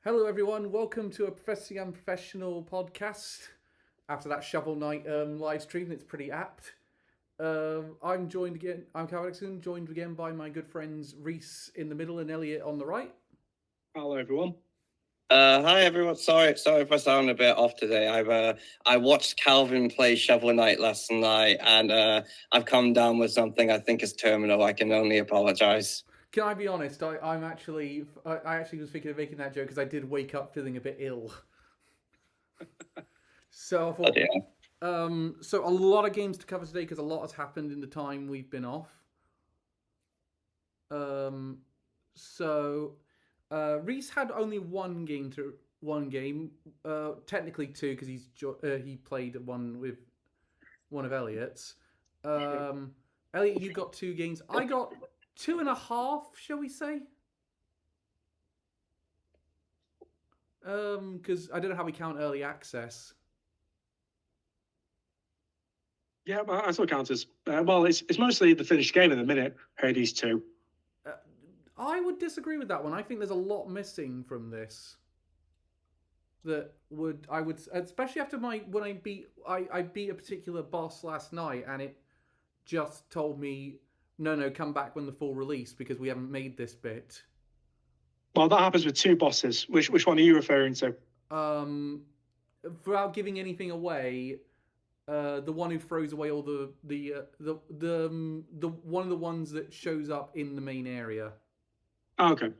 Hello, everyone. Welcome to a Professionally Unprofessional podcast. After that Shovel Knight live stream, it's pretty apt. I'm joined again. I'm Calvin, joined again by my good friends Reese in the middle and Elliot on the right. Hello, everyone. Hi everyone. Sorry if I sound a bit off today. I watched Calvin play Shovel Knight last night, and I've come down with something I think is terminal. I can only apologize. Can I be honest? I actually was thinking of making that joke because I did wake up feeling a bit ill. So I thought, so a lot of games to cover today because a lot has happened in the time we've been off. Reese had only one game, technically two because he played one with one of Elliot's. Elliot, you got two games. I got 2.5, shall we say? Because I don't know how we count early access. Yeah, well, I still count as it's mostly the finished game in the minute. Hades 2. I would disagree with that one. I think there's a lot missing from this. Especially after when I beat a particular boss last night, and it just told me, no, come back when the full release because we haven't made this bit. Well, that happens with two bosses. Which one are you referring to? Without giving anything away, the one who throws away all the one of the ones that shows up in the main area. Oh, okay.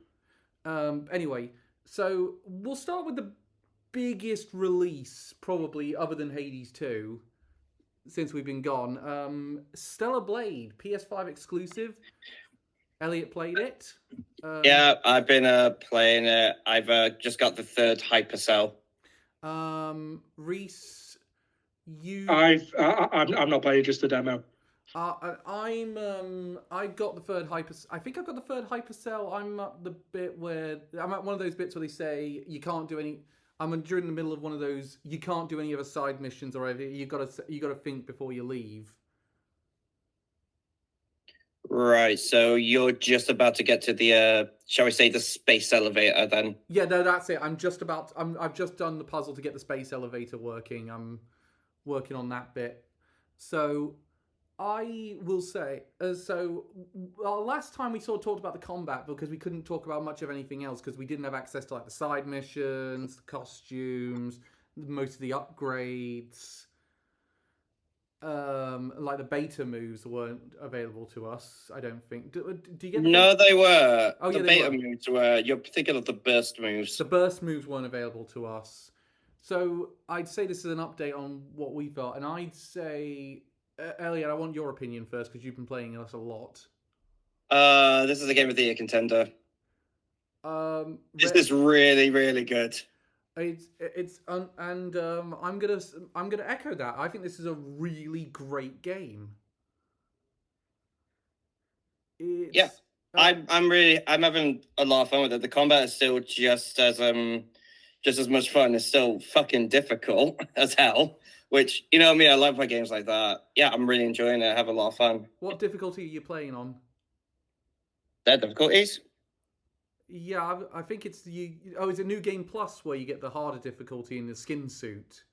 Anyway, so we'll start with the biggest release, probably other than Hades 2, since we've been gone. Stellar Blade, PS5 exclusive. Elliot played it. Yeah, I've been playing it. I've just got the third hypercell. Reese, you. I've not played, just the demo. I got the third hypercell. I think I've got the third hypercell. I'm at the bit where I'm at one of those bits where they say you can't do any. During the middle of one of those. You can't do any other side missions or anything. You gotta think before you leave. Right, so you're just about to get to the shall we say the space elevator then? Yeah, no, that's it. I've just done the puzzle to get the space elevator working. I'm working on that bit. So I will say, last time we sort of talked about the combat because we couldn't talk about much of anything else because we didn't have access to like the side missions, the costumes, most of the upgrades. Like the beta moves weren't available to us. I don't think. Do you get? No, they were. Oh, the yeah, beta moves were. You're thinking of the burst moves. The burst moves weren't available to us. So I'd say this is an update on what we've got, and I'd say, Elliot, I want your opinion first because you've been playing us a lot. This is a game of the year contender. This is really, really good. I'm gonna echo that. I think this is a really great game. I'm having a lot of fun with it. The combat is still just as much fun. It's still fucking difficult as hell. Which, you know me, I love my games like that. Yeah, I'm really enjoying it. I have a lot of fun. What difficulty are you playing on? Their difficulties? Yeah, I think it's is it New Game Plus where you get the harder difficulty in the skin suit?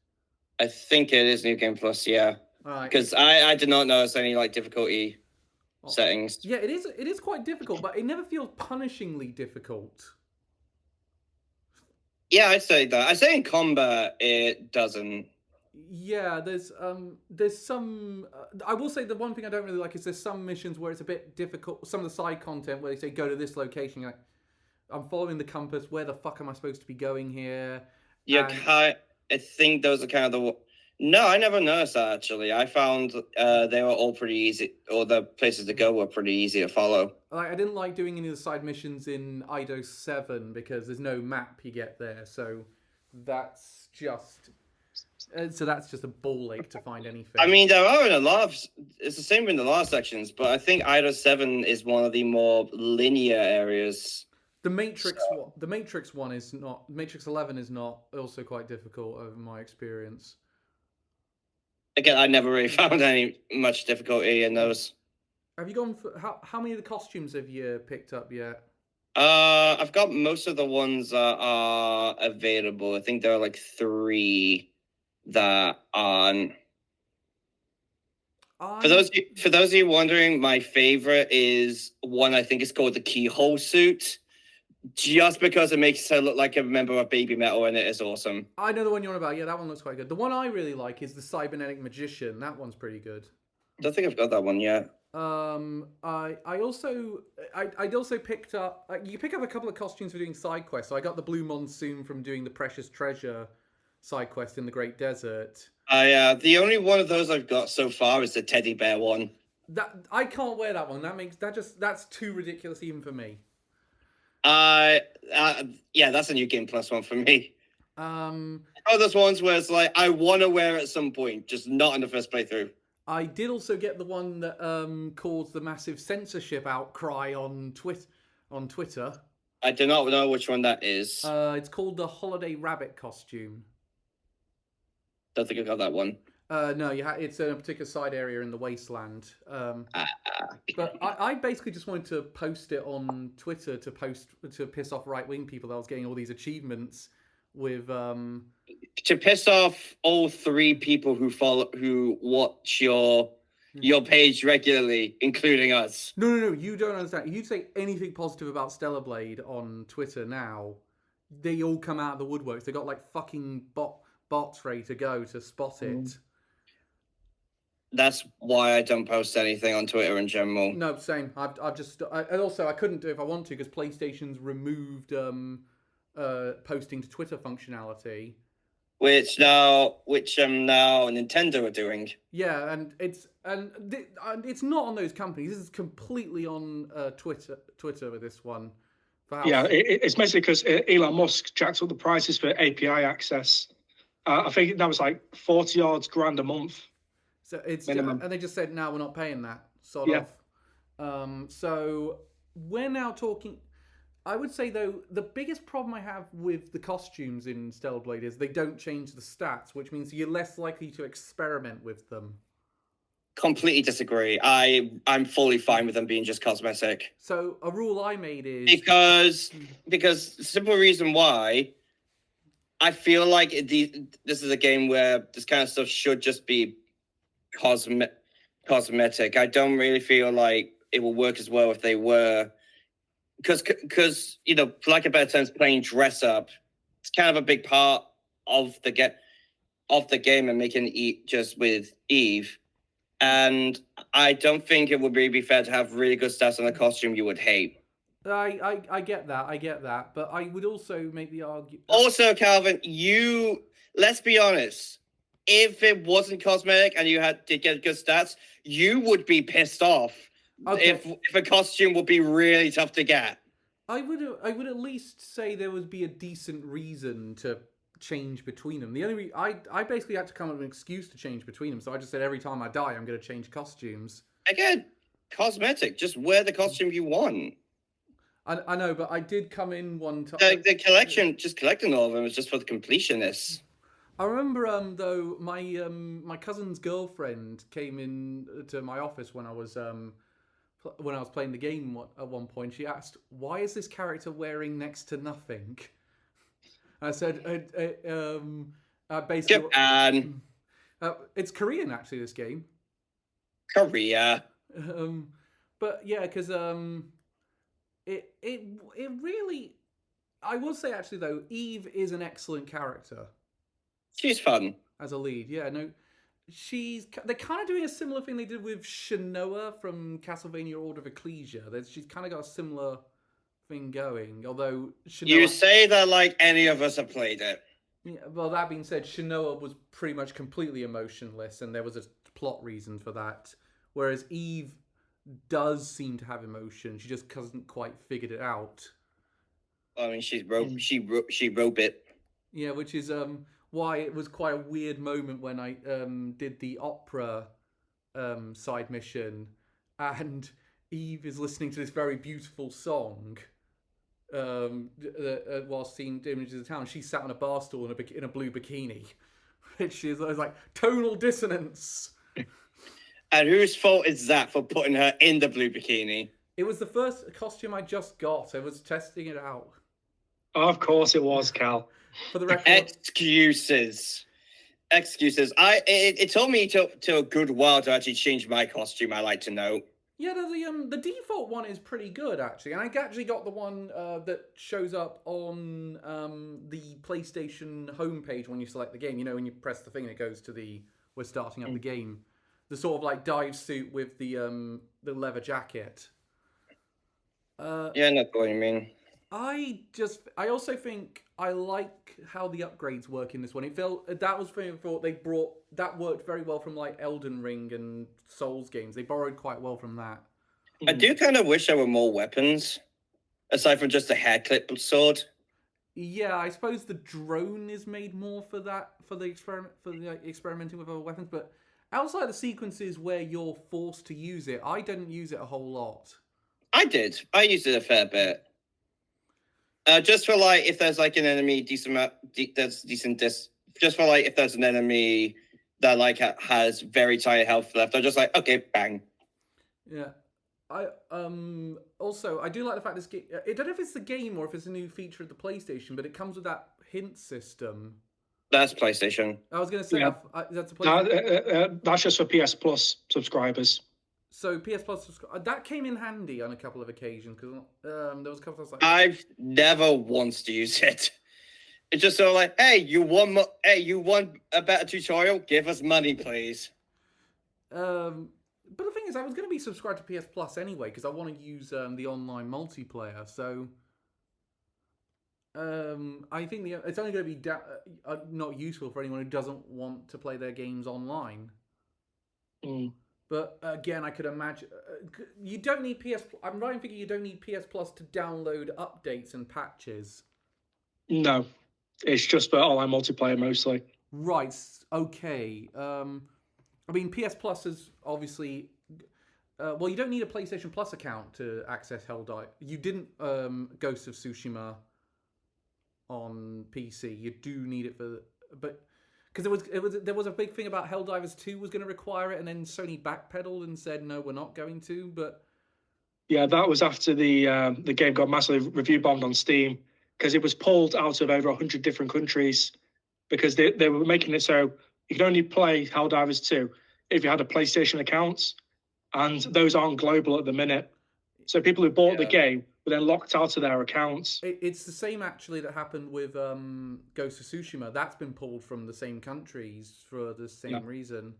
I think it is New Game Plus, yeah. Because I did not notice any like difficulty settings. Yeah, it is quite difficult, but it never feels punishingly difficult. Yeah, I'd say that. I'd say in combat it doesn't. Yeah, there's some. I will say the one thing I don't really like is there's some missions where it's a bit difficult. Some of the side content where they say go to this location, you're like, I'm following the compass. Where the fuck am I supposed to be going here? Yeah, I think those are kind of the. No, I never noticed that actually. I found they were all pretty easy, or the places to go were pretty easy to follow. Like I didn't like doing any of the side missions in Euyden 7 because there's no map you get there. So that's just a ball ache to find anything. I mean, there are a lot of. It's the same in the last sections, but I think Euyden 7 is one of the more linear areas. The Matrix one is not. Matrix 11 is not also quite difficult over my experience. Again, I never really found any much difficulty in those. Have you gone for how many of the costumes have you picked up yet? I've got most of the ones that are available. I think there are like 3 that aren't. For those of you wondering, my favorite is one I think is called the Keyhole Suit, just because it makes her look like a member of Baby Metal, and it is awesome. I know the one you're on about. Yeah, that one looks quite good. The one I really like is the Cybernetic Magician. That one's pretty good. Don't think I've got that one yet. I'd also picked up. You pick up a couple of costumes for doing side quests. So I got the Blue Monsoon from doing the Precious Treasure side quest in the Great Desert. The only one of those I've got so far is the teddy bear one. That I can't wear that one. That's too ridiculous even for me. Yeah, that's a New Game Plus one for me. Those ones where it's like I want to wear it at some point, just not in the first playthrough. I did also get the one that caused the massive censorship outcry on Twitter. I do not know which one that is. It's called the Holiday Rabbit costume. Don't think I got that one. No, it's in a particular side area in the wasteland. But I basically just wanted to post it on Twitter to piss off right-wing people that I was getting all these achievements with. To piss off all 3 people who watch your page regularly, including us. No, you don't understand. You say anything positive about Stellar Blade on Twitter now, they all come out of the woodworks. They got like fucking bots ready to go to spot it. That's why I don't post anything on Twitter in general. No, same. And also I couldn't do it if I wanted to because PlayStation's removed posting to Twitter functionality, which now Nintendo are doing. Yeah, and it's not on those companies. This is completely on Twitter with this one. Yeah, it's basically because Elon Musk jacked up the prices for API access. I think that was like 40 odd grand a month. So it's and they just said, no, we're not paying that sort of. So we're now talking. I would say though the biggest problem I have with the costumes in Stellar Blade is they don't change the stats, which means you're less likely to experiment with them. Completely disagree. I'm fully fine with them being just cosmetic. So a rule I made is because the simple reason why I feel like this is a game where this kind of stuff should just be cosmetic. I don't really feel like it will work as well if they were, because for lack of better terms, playing dress up. It's kind of a big part of the game and making it just with Eve. And I don't think it would really be fair to have really good stats on a costume you would hate. I get that, but I would also make the argument. Also, Calvin, let's be honest. If it wasn't cosmetic and you did get good stats, you would be pissed off. Okay. If a costume would be really tough to get. I would at least say there would be a decent reason to change between them. The only I basically had to come up with an excuse to change between them, so I just said every time I die, I'm going to change costumes. Again, cosmetic. Just wear the costume you want. I know, but I did come in one time. The collection, just collecting all of them, is just for the completionists. I remember, though, my cousin's girlfriend came in to my office when I was playing the game at one point. She asked, "Why is this character wearing next to nothing?" I said, basically, Japan. It's Korean, actually, this game. Korea. But yeah, because it really, I will say actually though, Eve is an excellent character. She's fun as a lead. Yeah, no, they're kind of doing a similar thing they did with Shanoa from Castlevania Order of Ecclesia. She's kind of got a similar thing going, although Shanoa... You say that like any of us have played it. Yeah, well, that being said, Shanoa was pretty much completely emotionless, and there was a plot reason for that. Whereas Eve does seem to have emotion; she just hasn't quite figured it out. I mean, she wrote it. Yeah, which is why it was quite a weird moment when I did the opera side mission, and Eve is listening to this very beautiful song. While seeing images of the town, she sat on a bar stool in a blue bikini, which is like tonal dissonance. And whose fault is that for putting her in the blue bikini? It was the first costume I just got. I was testing it out. Of course it was, Cal. For the record, Excuses. It took me to a good while to actually change my costume. I like to know. yeah, the default one is pretty good actually, and I actually got the one that shows up on the PlayStation homepage when you select the game. You know, when you press the thing, and it goes to we're starting up the game. The sort of like dive suit with the leather jacket. Yeah, I know what you mean. I also think I like how the upgrades work in this one. It felt that was that worked very well from like Elden Ring and Souls games. They borrowed quite well from that. I do kind of wish there were more weapons, aside from just a hair clip sword. Yeah, I suppose the drone is made more for that for the experimenting with other weapons, but outside the sequences where you're forced to use it, I didn't use it a whole lot. I did. I used it a fair bit. Just for like if there's like an enemy just for like if there's an enemy that like has very tiny health left, I'm just like, okay, bang. Yeah. Also I do like the fact this game. I don't know if it's the game or if it's a new feature of the PlayStation, but it comes with that hint system. That's PlayStation. I was going to say that's a PlayStation. That's just for PS Plus subscribers. So PS Plus that came in handy on a couple of occasions because there was a couple of times like I've never once used it. It's just sort of like, hey, you want a better tutorial? Give us money, please. But the thing is, I was going to be subscribed to PS Plus anyway because I want to use the online multiplayer. So I think it's only going to be not useful for anyone who doesn't want to play their games online. But again, I could imagine you don't need PS. I'm right in thinking you don't need PS Plus to download updates and patches. No, it's just for online multiplayer mostly. Right. Okay. I mean, PS Plus is obviously. Well, you don't need a PlayStation Plus account to access Helldive. You didn't Ghost of Tsushima on PC. You do need it but. Because there was a big thing about Helldivers 2 was going to require it, and then Sony backpedaled and said no, we're not going to. But yeah, that was after the game got massively review bombed on Steam because it was pulled out of over 100 different countries because they were making it so you could only play Helldivers 2 if you had a PlayStation account, and those aren't global at the minute. So people who bought the game were then locked out of their accounts. It's the same actually that happened with Ghost of Tsushima. That's been pulled from the same countries for the same reason.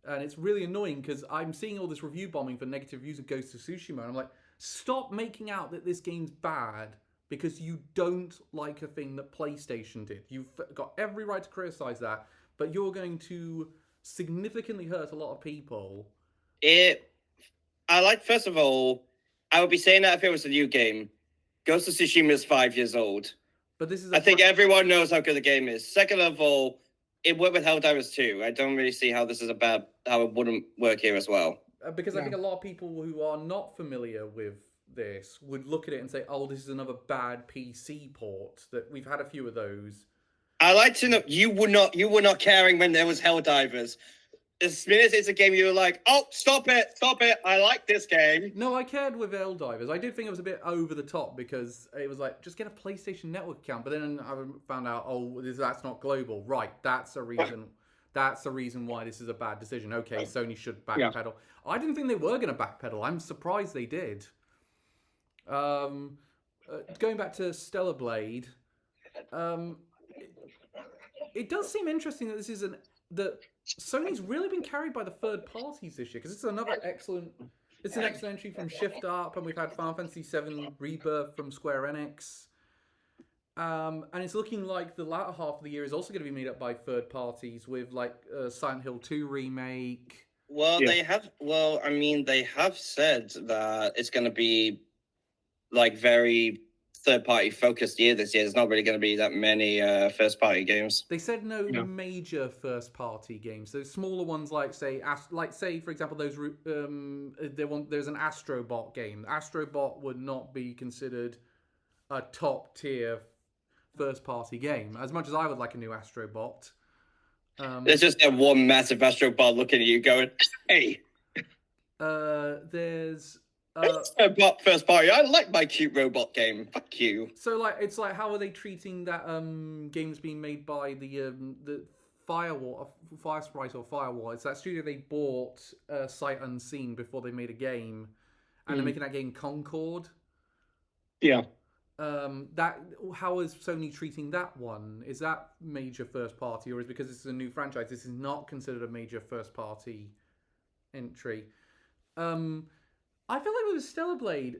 And it's really annoying because I'm seeing all this review bombing for negative reviews of Ghost of Tsushima. And I'm like, stop making out that this game's bad because you don't like a thing that PlayStation did. You've got every right to criticize that, but you're going to significantly hurt a lot of people. First of all, I would be saying that if it was a new game. Ghost of Tsushima is 5 years old. But this is I think everyone knows how good the game is. Second of all, it worked with Helldivers 2. I don't really see how this is how it wouldn't work here as well. Because I think a lot of people who are not familiar with this would look at it and say, oh, this is another bad PC port. That we've had a few of those. I like to know you were not caring when there was Helldivers. As minute it's a game, you were like, oh, stop it, I like this game. No, I cared with Helldivers. I did think it was a bit over the top because it was like, just get a PlayStation Network account. But then I found out, oh, that's not global. Right, that's a reason. That's the reason why this is a bad decision. Okay, Sony should backpedal. Yeah. I didn't think they were going to backpedal. I'm surprised they did. Going back to Stellar Blade, it does seem interesting that this is that Sony's really been carried by the third parties this year because it's another excellent. It's an excellent entry from Shift Up, and we've had Final Fantasy VII Rebirth from Square Enix. And it's looking like the latter half of the year is also going to be made up by third parties with like Silent Hill 2 remake. Well, they have said that it's going to be like very third-party focused year this year. There's not really going to be that many first-party games. They said no major first-party games. Those smaller ones, like say for example, those there's an Astrobot game. Astrobot would not be considered a top-tier first-party game. As much as I would like a new Astrobot. There's just that one massive Astrobot looking at you, going, "Hey." There's First party. I like my cute robot game. Fuck you. So like, it's like, how are they treating that games being made by the Fire Sprite or Firewall? It's that studio they bought sight unseen before they made a game, and they're making that game Concord. Yeah. That how is Sony treating that one? Is that major first party, or is because it's a new franchise, this is not considered a major first party entry? I feel like with Stellar Blade,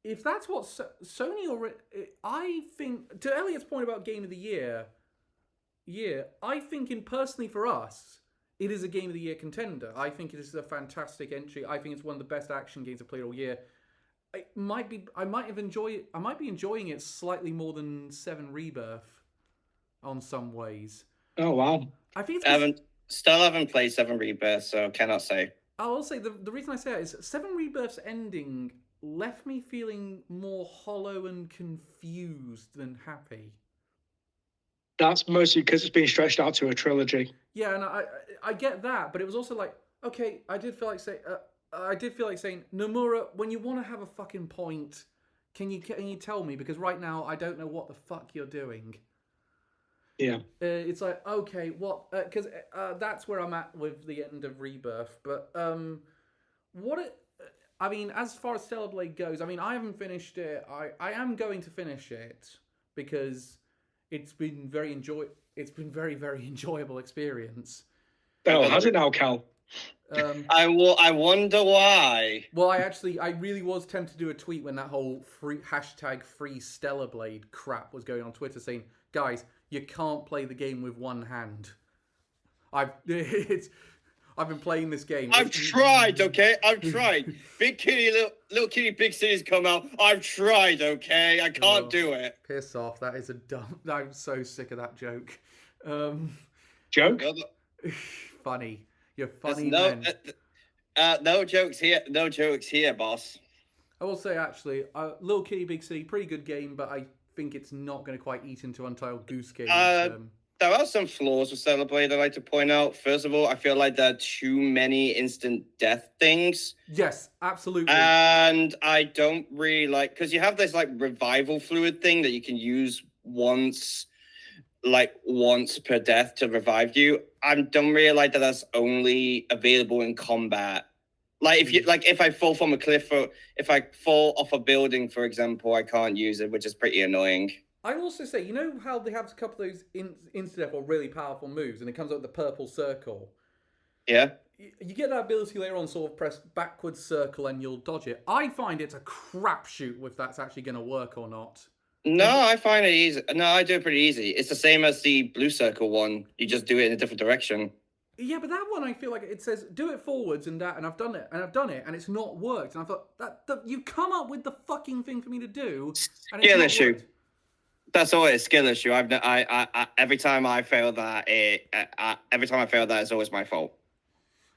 if that's what Sony already, I think to Elliot's point about Game of the Year, I think personally for us, it is a Game of the Year contender. I think it is a fantastic entry. I think it's one of the best action games I've played all year. I might be enjoying it slightly more than 7 Rebirth on some ways. Oh wow! I think still haven't played 7 Rebirth, so cannot say. I will say the reason I say that is 7 Rebirth's ending left me feeling more hollow and confused than happy. That's mostly because it's being stretched out to a trilogy. Yeah, and I get that, but it was also like, okay, I did feel like saying, Nomura, when you want to have a fucking point, can you tell me? Because right now I don't know what the fuck you're doing. Yeah. It's like, okay, what? Because that's where I'm at with the end of Rebirth. But I mean, as far as Stellar Blade goes, I mean, I haven't finished it. I am going to finish it because it's been very very enjoyable experience. Oh, has it now, Cal? I wonder why. Well, I really was tempted to do a tweet when that whole free Stellar Blade crap was going on Twitter, saying, guys, you can't play the game with one hand. I've been playing this game. I've tried, okay? I've tried. Big Kitty, little Kitty, Big City's come out. I've tried, okay? I can't do it. Piss off. That is a dumb... I'm so sick of that joke. Joke? Funny. You're funny, no jokes here. No jokes here, boss. I will say, actually, Little Kitty, Big City, pretty good game, but I think it's not going to quite eat into Untitled Goose Game. There are some flaws with Stellar Blade I'd like to point out. First of all, I feel like there are too many instant death things. Yes, absolutely. And I don't really like... Because you have this, like, revival fluid thing that you can use once per death to revive you. I don't really like that that's only available in combat. Like, if I fall from a cliff or if I fall off a building, for example, I can't use it, which is pretty annoying. I'd also say, you know how they have a couple of those instant or really powerful moves, and it comes up with the purple circle? Yeah. You get that ability later on, sort of press backwards circle and you'll dodge it. I find it's a crapshoot if that's actually going to work or not. No, I find it easy. No, I do it pretty easy. It's the same as the blue circle one. You just do it in a different direction. Yeah, but that one I feel like it says do it forwards and I've done it, and it's not worked. And I thought that you come up with the fucking thing for me to do. And skill issue. Worked. That's all it is. Skill issue. Every time I fail that, it's always my fault.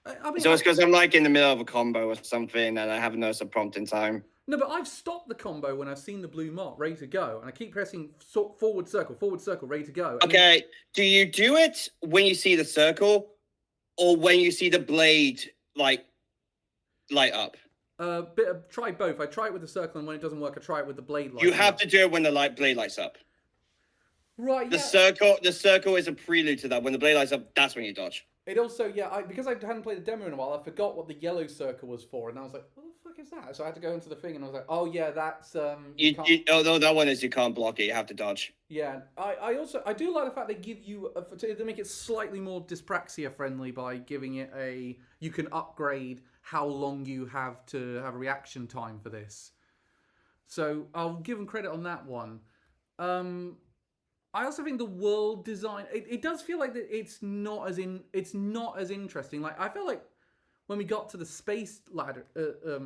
I mean, it's always because I'm like in the middle of a combo or something, and I haven't noticed a prompt in time. No, but I've stopped the combo when I've seen the blue mark ready to go, and I keep pressing forward circle, ready to go. Okay, do you do it when you see the circle, or when you see the blade light up? Try both. I try it with the circle, and when it doesn't work, I try it with the blade light. You have to do it when the blade lights up. Right. The circle is a prelude to that. When the blade lights up, that's when you dodge. It also, because I hadn't played the demo in a while, I forgot what the yellow circle was for, and I was like, what the fuck is that? So I had to go into the thing, and I was like, oh yeah, that's although that one is you can't block it, you have to dodge. Yeah, I do like the fact they give you to make it slightly more dyspraxia friendly by giving it you can upgrade how long you have to have a reaction time for this. So I'll give them credit on that one. I also think the world design it does feel like that it's not as interesting. Like I felt like when we got to the space ladder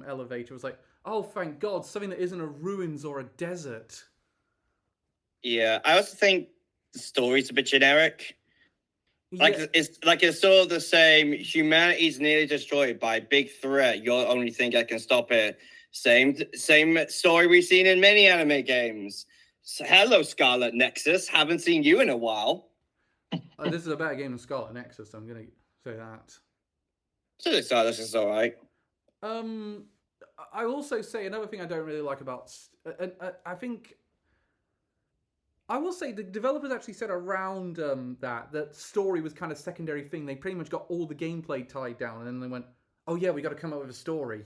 elevator, it was like, oh thank God, something that isn't a ruins or a desert. Yeah, I also think the story's a bit generic. It's sort of the same. Humanity's nearly destroyed by a big threat. You're the only thing that can stop it. Same story we've seen in many anime games. So, hello, Scarlet Nexus. Haven't seen you in a while. This is a better game than Scarlet Nexus, so I'm going to say that. So Scarlet Nexus is all right. I also say another thing I don't really like about, I think I will say the developers actually said around that story was kind of secondary thing. They pretty much got all the gameplay tied down, and then they went, "Oh yeah, we got to come up with a story."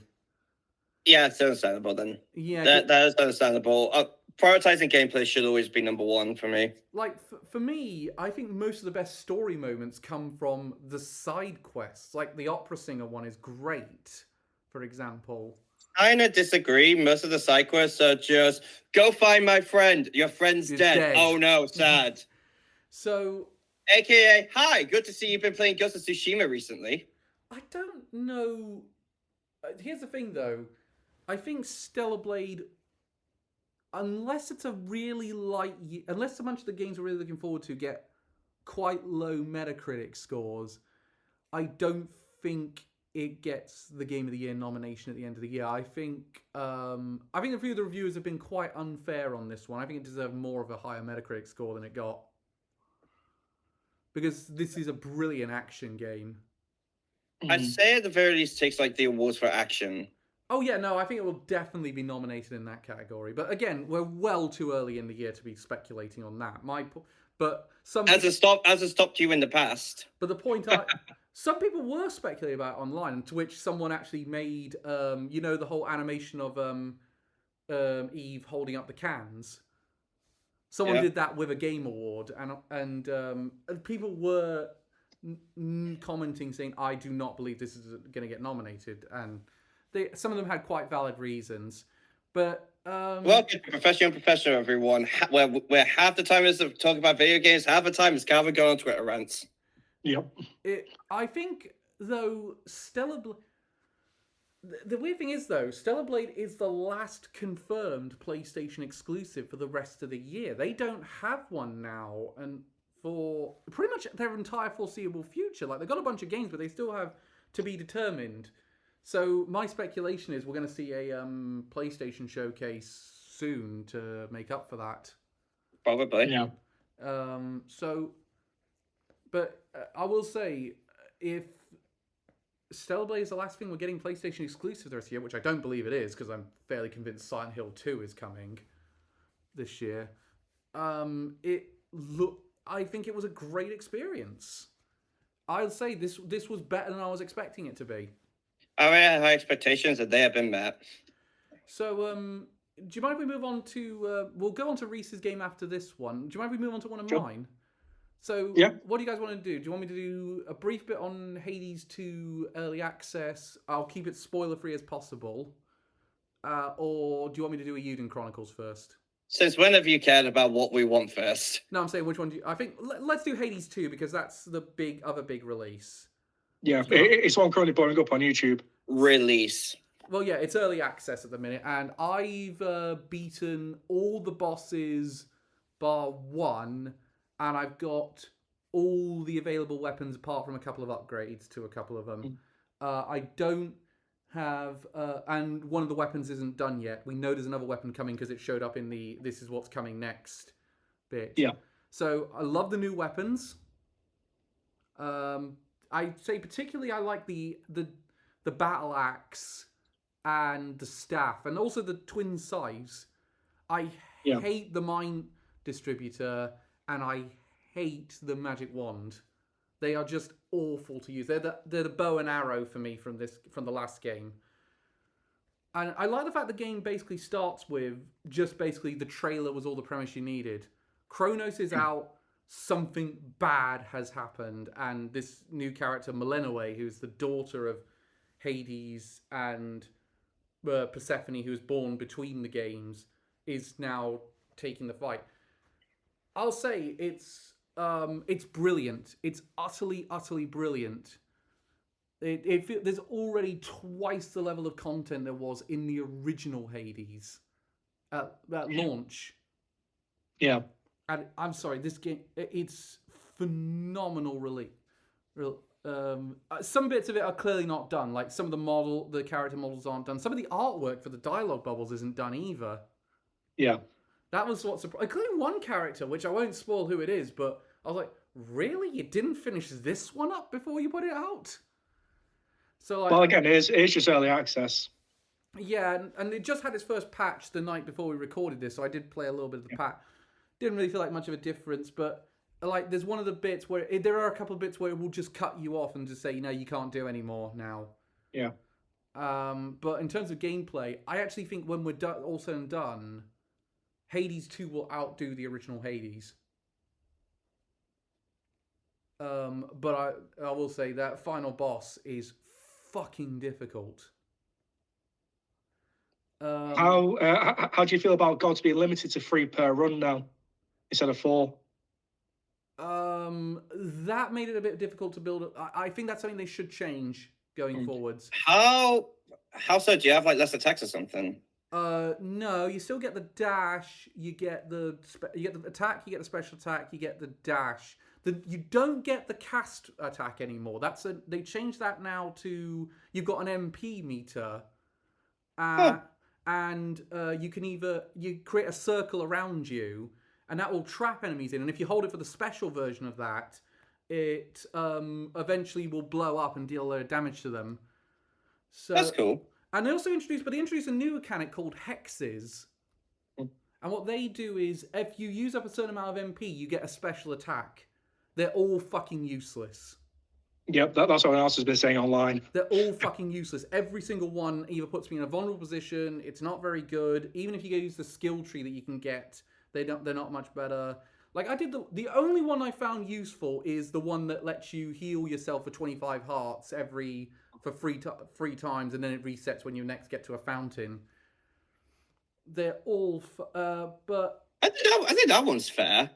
Yeah, it's understandable then. Yeah, that is understandable. Prioritizing gameplay should always be number one for me. like for me, I think most of the best story moments come from the side quests. Like the opera singer one is great, for example. I kind of disagree. Most of the side quests are just go find my friend. Your friend's He's dead. dead. Oh no, sad. So, AKA, hi, good to see you've been playing Ghost of Tsushima recently. I don't know. Here's the thing, though. I think Stellar Blade, unless it's a really unless a bunch of the games we're really looking forward to get quite low Metacritic scores, I don't think it gets the Game of the Year nomination at the end of the year. I think a few of the reviewers have been quite unfair on this one. I think it deserved more of a higher Metacritic score than it got. Because this is a brilliant action game. I'd say at the very least takes like the awards for action. Oh yeah, no, I think it will definitely be nominated in that category. But again, we're well too early in the year to be speculating on that. As it stopped you in the past. But the point, some people were speculating about it online, to which someone actually made, the whole animation of Eve holding up the cans. Someone did that with a game award, and people were commenting saying, "I do not believe this is going to get nominated," and some of them had quite valid reasons. But welcome to Professional, everyone. Where half the time is talking about video games, half the time is Calvin going on Twitter rants. Yep. I think though Stellar Blade. The weird thing is, though, Stellar Blade is the last confirmed PlayStation exclusive for the rest of the year. They don't have one now, and for pretty much their entire foreseeable future. Like, they've got a bunch of games, but they still have to be determined. So my speculation is we're going to see a PlayStation showcase soon to make up for that. Probably. Yeah. But I will say, if Stellar Blade is the last thing we're getting PlayStation exclusive this year, which I don't believe it is, because I'm fairly convinced Silent Hill 2 is coming this year. I think it was a great experience. I'll say this was better than I was expecting it to be. I had high expectations and they have been met. So, do you mind if we move on to? We'll go on to Reese's game after this one. Do you mind if we move on to one of mine? So, what do you guys want to do? Do you want me to do a brief bit on Hades 2 early access? I'll keep it spoiler-free as possible. Or do you want me to do a Euyden Chronicles first? Since when have you cared about what we want first? No, I'm saying which one do you... I think let's do Hades 2 because that's the other big release. Yeah, it's one currently blowing up on YouTube. Release. Well, yeah, it's early access at the minute, and I've beaten all the bosses bar one, and I've got all the available weapons apart from a couple of upgrades to a couple of them. I don't have... and one of the weapons isn't done yet. We know there's another weapon coming because it showed up in the this is what's coming next bit. Yeah. So I love the new weapons. I'd say particularly I like the battle axe and the staff, and also the twin scythes. I hate the mine distributor, and I hate the magic wand. They are just awful to use. They're the bow and arrow for me from the last game. And I like the fact the game basically starts with just basically the trailer was all the premise you needed. Kronos is out. Something bad has happened, and this new character Melinoe, who's the daughter of Hades and Persephone, who was born between the games, is now taking the fight. I'll say it's brilliant. It's utterly brilliant. There's already twice the level of content there was in the original Hades at launch. Yeah. And I'm sorry, this game, it's phenomenal some bits of it are clearly not done. Like some of the character models aren't done. Some of the artwork for the dialogue bubbles isn't done either. Yeah. That was what surprised, including one character, which I won't spoil who it is, but I was like, really? You didn't finish this one up before you put it out? So, like, well, again, it's just early access. Yeah, and it just had its first patch the night before we recorded this, so I did play a little bit of the patch. Didn't really feel like much of a difference, but like there's one of the bits where there are a couple of bits where it will just cut you off and just say, no, you can't do anymore now. Yeah. But in terms of gameplay, I actually think when we're all said and done, Hades 2 will outdo the original Hades. But I will say that final boss is fucking difficult. How do you feel about gods being limited to 3 per run now instead of 4? That made it a bit difficult to build. I think that's something they should change going forwards. How so? Do you have like less attacks or something? No, you still get the dash. You get the attack. You get the special attack. You get the dash. You don't get the cast attack anymore. They changed that now to you've got an MP meter, and you can you create a circle around you, and that will trap enemies in. And if you hold it for the special version of that, it eventually will blow up and deal a lot of damage to them. So that's cool. And they also introduced a new mechanic called hexes. And what they do is, if you use up a certain amount of MP, you get a special attack. They're all fucking useless. Yep, that's what else has been saying online. They're all fucking useless. Every single one either puts me in a vulnerable position. It's not very good. Even if you use the skill tree that you can get, they're not much better. Like I did the only one I found useful is the one that lets you heal yourself for 25 hearts for three times, and then it resets when you next get to a fountain. They're all, but I think that one's fair.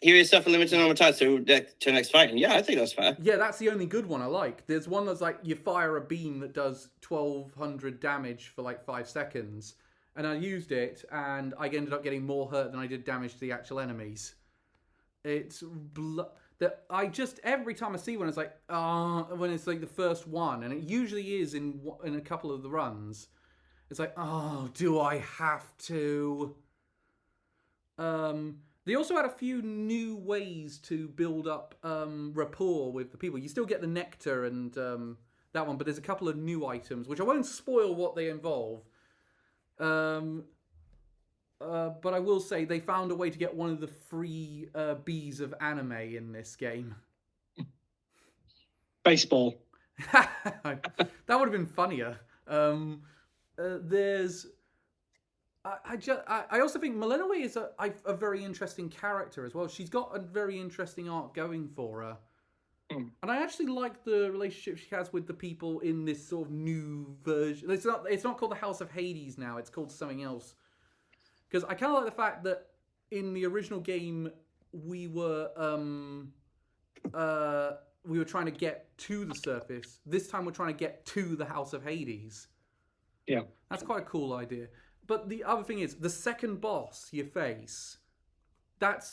Heal yourself a limited number of times to the next fight. And yeah, I think that's fair. Yeah, that's the only good one I like. There's one that's like you fire a beam that does 1,200 damage for like 5 seconds. And I used it, and I ended up getting more hurt than I did damage to the actual enemies. It's every time I see one, it's like when it's like the first one, and it usually is in a couple of the runs. It's like, do I have to? They also had a few new ways to build up rapport with the people. You still get the nectar and that one, but there's a couple of new items, which I won't spoil what they involve. But I will say they found a way to get one of the free bees of anime in this game. Baseball. That would have been funnier. There's... I also think Melinoe is a very interesting character as well. She's got a very interesting arc going for her. And I actually like the relationship she has with the people in this sort of new version. It's not called the House of Hades now. It's called something else. Because I kind of like the fact that in the original game we were trying to get to the surface. This time we're trying to get to the House of Hades. Yeah, that's quite a cool idea. But the other thing is, the second boss you face, that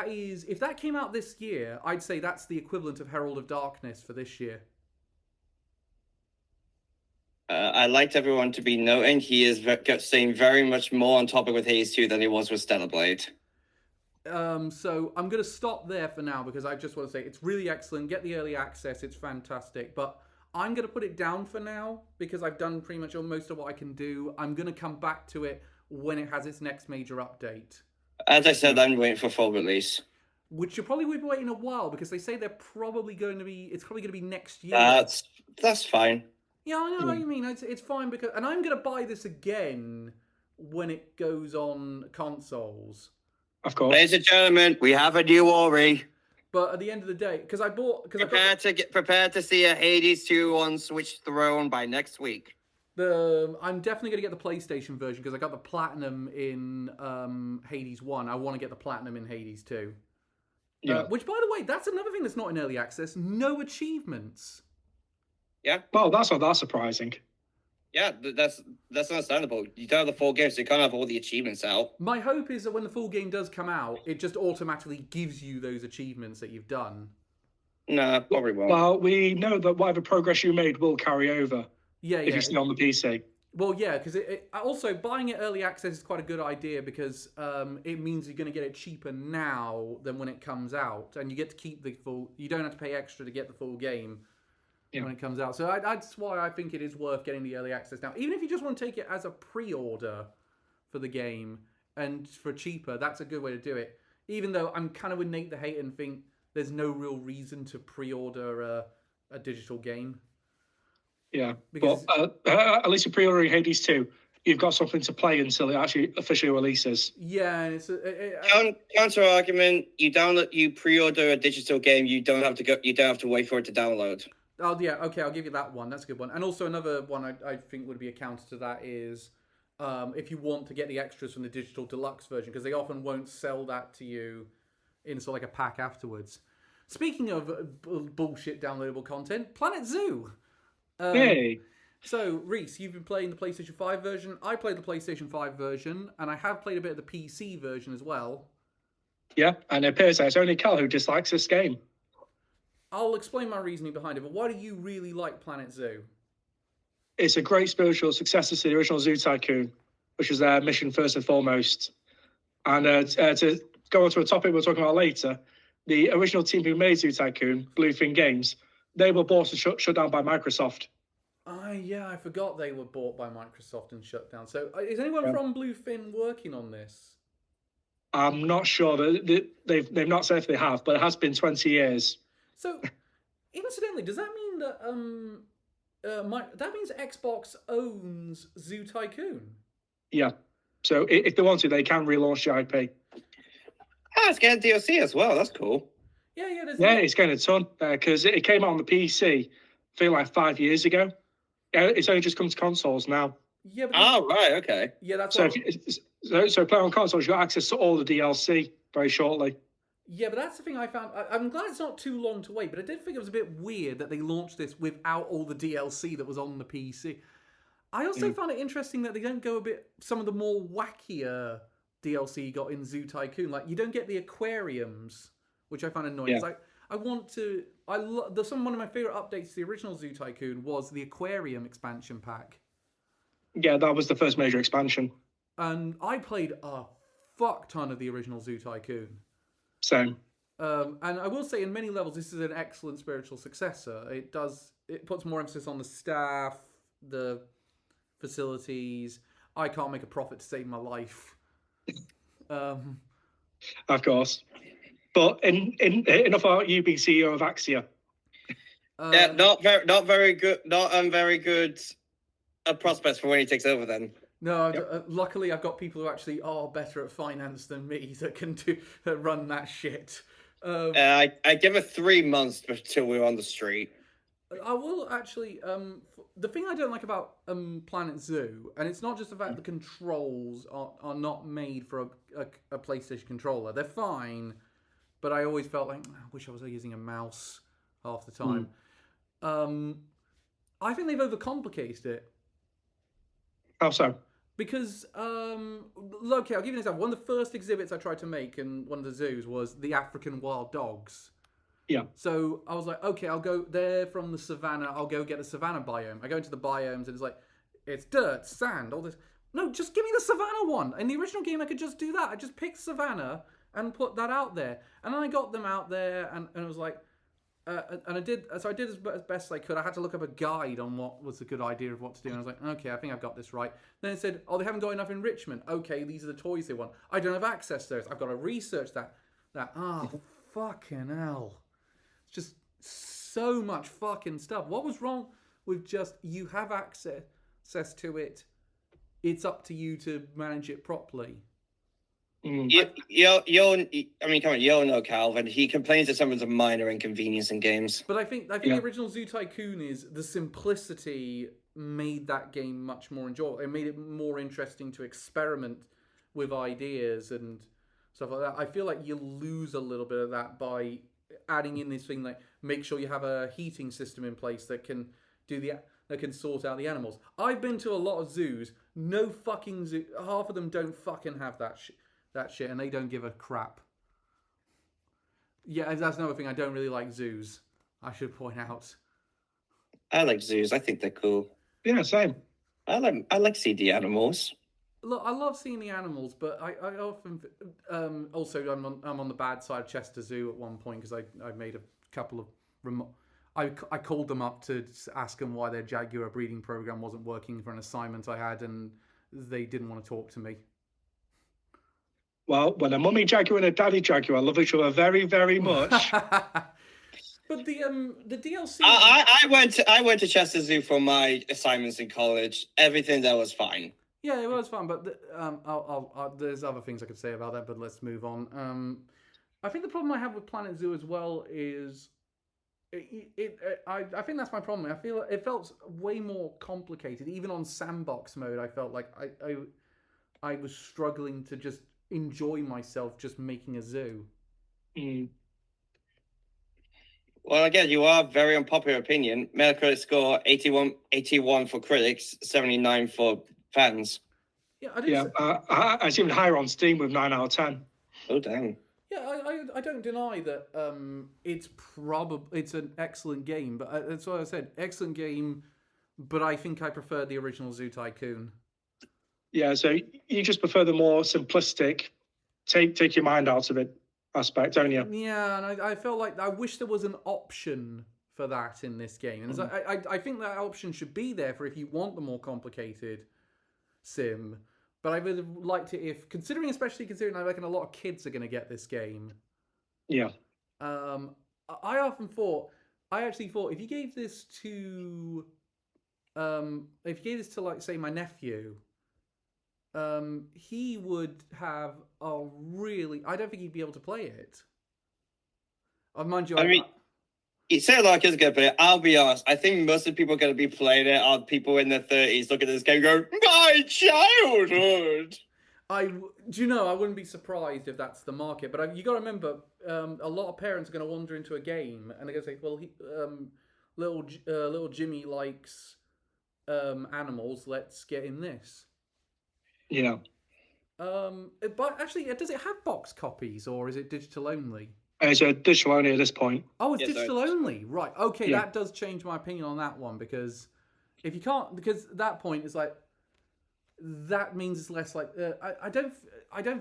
is, if that came out this year, I'd say that's the equivalent of Herald of Darkness for this year. I'd like everyone to be noting he is staying very much more on topic with Hades 2 than he was with Stellar Blade. So I'm going to stop there for now because I just want to say it's really excellent. Get the early access. It's fantastic. But I'm going to put it down for now because I've done pretty much most of what I can do. I'm going to come back to it when it has its next major update. As I said, I'm waiting for full release. Which you probably will be waiting a while because they say it's probably going to be next year. That's fine. Yeah, I know what you mean. It's fine because... And I'm going to buy this again when it goes on consoles. Of course. Ladies and gentlemen, we have a new Ori. But at the end of the day, because I bought... Prepare to see a Hades 2 on Switch Throne by next week. I'm definitely going to get the PlayStation version because I got the Platinum in Hades 1. I want to get the Platinum in Hades 2. Yeah. Which, by the way, that's another thing that's not in early access. No achievements. Yeah. Well, that's not that surprising. Yeah, that's understandable. You don't have the full game, so you can't have all the achievements out. My hope is that when the full game does come out, it just automatically gives you those achievements that you've done. Nah, probably won't. Well, we know that whatever progress you made will carry over. Yeah. If you stay on the PC. Well, yeah, because also buying it early access is quite a good idea because it means you're going to get it cheaper now than when it comes out, and you get to keep the full. You don't have to pay extra to get the full game. when it comes out. So that's why I think it is worth getting the early access now. Even if you just want to take it as a pre-order for the game and for cheaper, that's a good way to do it. Even though I'm kind of with Nate the Hater and think there's no real reason to pre-order a digital game. Yeah, Because but at least you're pre-ordering Hades 2, you've got something to play until it actually officially releases. yeah, and it's Counter argument: you pre-order a digital game, you don't have to wait for it to download. Oh yeah, okay, I'll give you that one. That's a good one. And also another one I think would be a counter to that is if you want to get the extras from the digital deluxe version, because they often won't sell that to you in sort of like a pack afterwards. Speaking of bullshit downloadable content, Planet Zoo. Hey. So, Reese, you've been playing the PlayStation 5 version. I played the PlayStation 5 version, and I have played a bit of the PC version as well. Yeah, and it appears that it's only Cal who dislikes this game. I'll explain my reasoning behind it, but why do you really like Planet Zoo? It's a great spiritual successor to the original Zoo Tycoon, which was their mission first and foremost. And to go on to a topic we'll talk about later, the original team who made Zoo Tycoon, Bluefin Games, they were bought and shut down by Microsoft. Yeah, I forgot they were bought by Microsoft and shut down. So, is anyone from Bluefin working on this? I'm not sure. They've not said if they have, but it has been 20 years. So, incidentally, does that mean that that means Xbox owns Zoo Tycoon? Yeah. So if they want to, they can relaunch the IP. It's getting DLC as well. That's cool. Yeah. It's getting a ton because it came out on the PC, I feel like 5 years ago. It's only just come to consoles now. Yeah. Right. Okay. Yeah, that's so. So play on consoles, you got access to all the DLC very shortly. Yeah, but that's the thing I found. I'm glad it's not too long to wait, but I did think it was a bit weird that they launched this without all the DLC that was on the PC. I also found it interesting that they don't go some of the more wackier DLC you got in Zoo Tycoon. Like, you don't get the aquariums, which I found annoying. Yeah. One of my favorite updates to the original Zoo Tycoon was the aquarium expansion pack. Yeah, that was the first major expansion. And I played a fuck ton of the original Zoo Tycoon. Same. And I will say, in many levels, this is an excellent spiritual successor. It puts more emphasis on the staff, the facilities. I can't make a profit to save my life. Of course. But enough about you being CEO of Axia. Yeah, not very good. Not very good. Prospects for when he takes over. Then. No, luckily I've got people who actually are better at finance than me that run that shit. I give it 3 months until we're on the street. I will actually. The thing I don't like about Planet Zoo, and it's not just the fact the controls are not made for a PlayStation controller. They're fine, but I always felt like I wish I was using a mouse half the time. I think they've overcomplicated it. How so? Because, okay, I'll give you an example. One of the first exhibits I tried to make in one of the zoos was the African wild dogs. Yeah. So I was like, okay, I'll go there from the savannah. I'll go get the savannah biome. I go into the biomes and it's like, it's dirt, sand, all this. No, just give me the savannah one. In the original game, I could just do that. I just picked savannah and put that out there. And then I got them out there and it was like, and I did as best as I could. I had to look up a guide on what was a good idea of what to do. And I was like, okay, I think I've got this right. Then it said, oh, they haven't got enough enrichment. Okay, these are the toys they want. I don't have access to those. I've got to research that. Fucking hell. It's just so much fucking stuff. What was wrong with just, you have access to it. It's up to you to manage it properly. Come on, you all know Calvin. He complains that someone's a minor inconvenience in games. But I think the original Zoo Tycoon is the simplicity made that game much more enjoyable. It made it more interesting to experiment with ideas and stuff like that. I feel like you lose a little bit of that by adding in this thing like make sure you have a heating system in place that can sort out the animals. I've been to a lot of zoos. No fucking zoo. Half of them don't fucking have that shit, and they don't give a crap. Yeah, that's another thing. I don't really like zoos. I should point out. I like zoos. I think they're cool. Yeah, same. I like to see the animals. Look, I love seeing the animals, but I often also I'm on the bad side of Chester Zoo at one point because I made a couple of I called them up to ask them why their Jaguar breeding program wasn't working for an assignment I had, and they didn't want to talk to me. Well, when a mummy Jaguar and a daddy Jaguar love each other very, very much. But the DLC. I went to Chester Zoo for my assignments in college. Everything there was fine. Yeah, it was fun, but there's other things I could say about that. But let's move on. I think the problem I have with Planet Zoo as well is I think that's my problem. I feel it felt way more complicated. Even on sandbox mode, I felt like I was struggling to just enjoy myself just making a zoo. Mm. Well, again, you are very unpopular opinion. Metacritic score 81 for critics, 79 for fans. Yeah, I didn't. Yeah, it's even higher on Steam with 9 out of 10. Oh, damn. Yeah, I don't deny that it's an excellent game, but that's what I said, excellent game, but I think I prefer the original Zoo Tycoon. Yeah, so you just prefer the more simplistic, take your mind out of it aspect, don't you? Yeah, and I felt like I wish there was an option for that in this game, and I think that option should be there for if you want the more complicated sim. But I would have liked it especially considering I reckon a lot of kids are going to get this game. Yeah. I actually thought if you gave this to, like, say, my nephew, he would have I don't think he'd be able to play it. Mind you, I mean, you say like it's good, but I'll be honest. I think most of the people going to be playing it are people in their 30s looking at this game going, my childhood. I wouldn't be surprised if that's the market. But you got to remember, a lot of parents are going to wander into a game and they're going to say, well, little Jimmy likes animals. Let's get in this. Yeah. But actually, does it have box copies or is it digital only? It's a digital only at this point. Oh, it's digital only, right? Okay, yeah. That does change my opinion on that one because if you can't, because at that point it's like that means it's less like I don't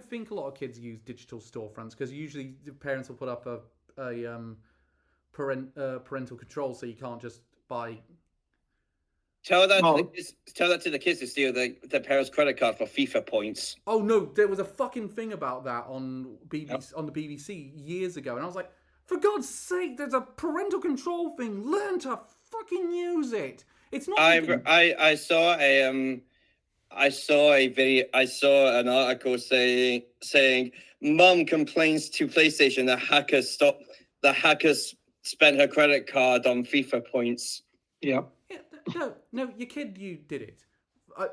think a lot of kids use digital storefronts because usually the parents will put up a parental control so you can't just buy. Tell that to the kids to steal their parents' credit card for FIFA points. Oh no, there was a fucking thing about that on on the BBC years ago, and I was like, for God's sake, there's a parental control thing. Learn to fucking use it. It's not. I saw a video. I saw an article saying mum complains to PlayStation that hackers spent her credit card on FIFA points. Yeah. No, your kid, you did it.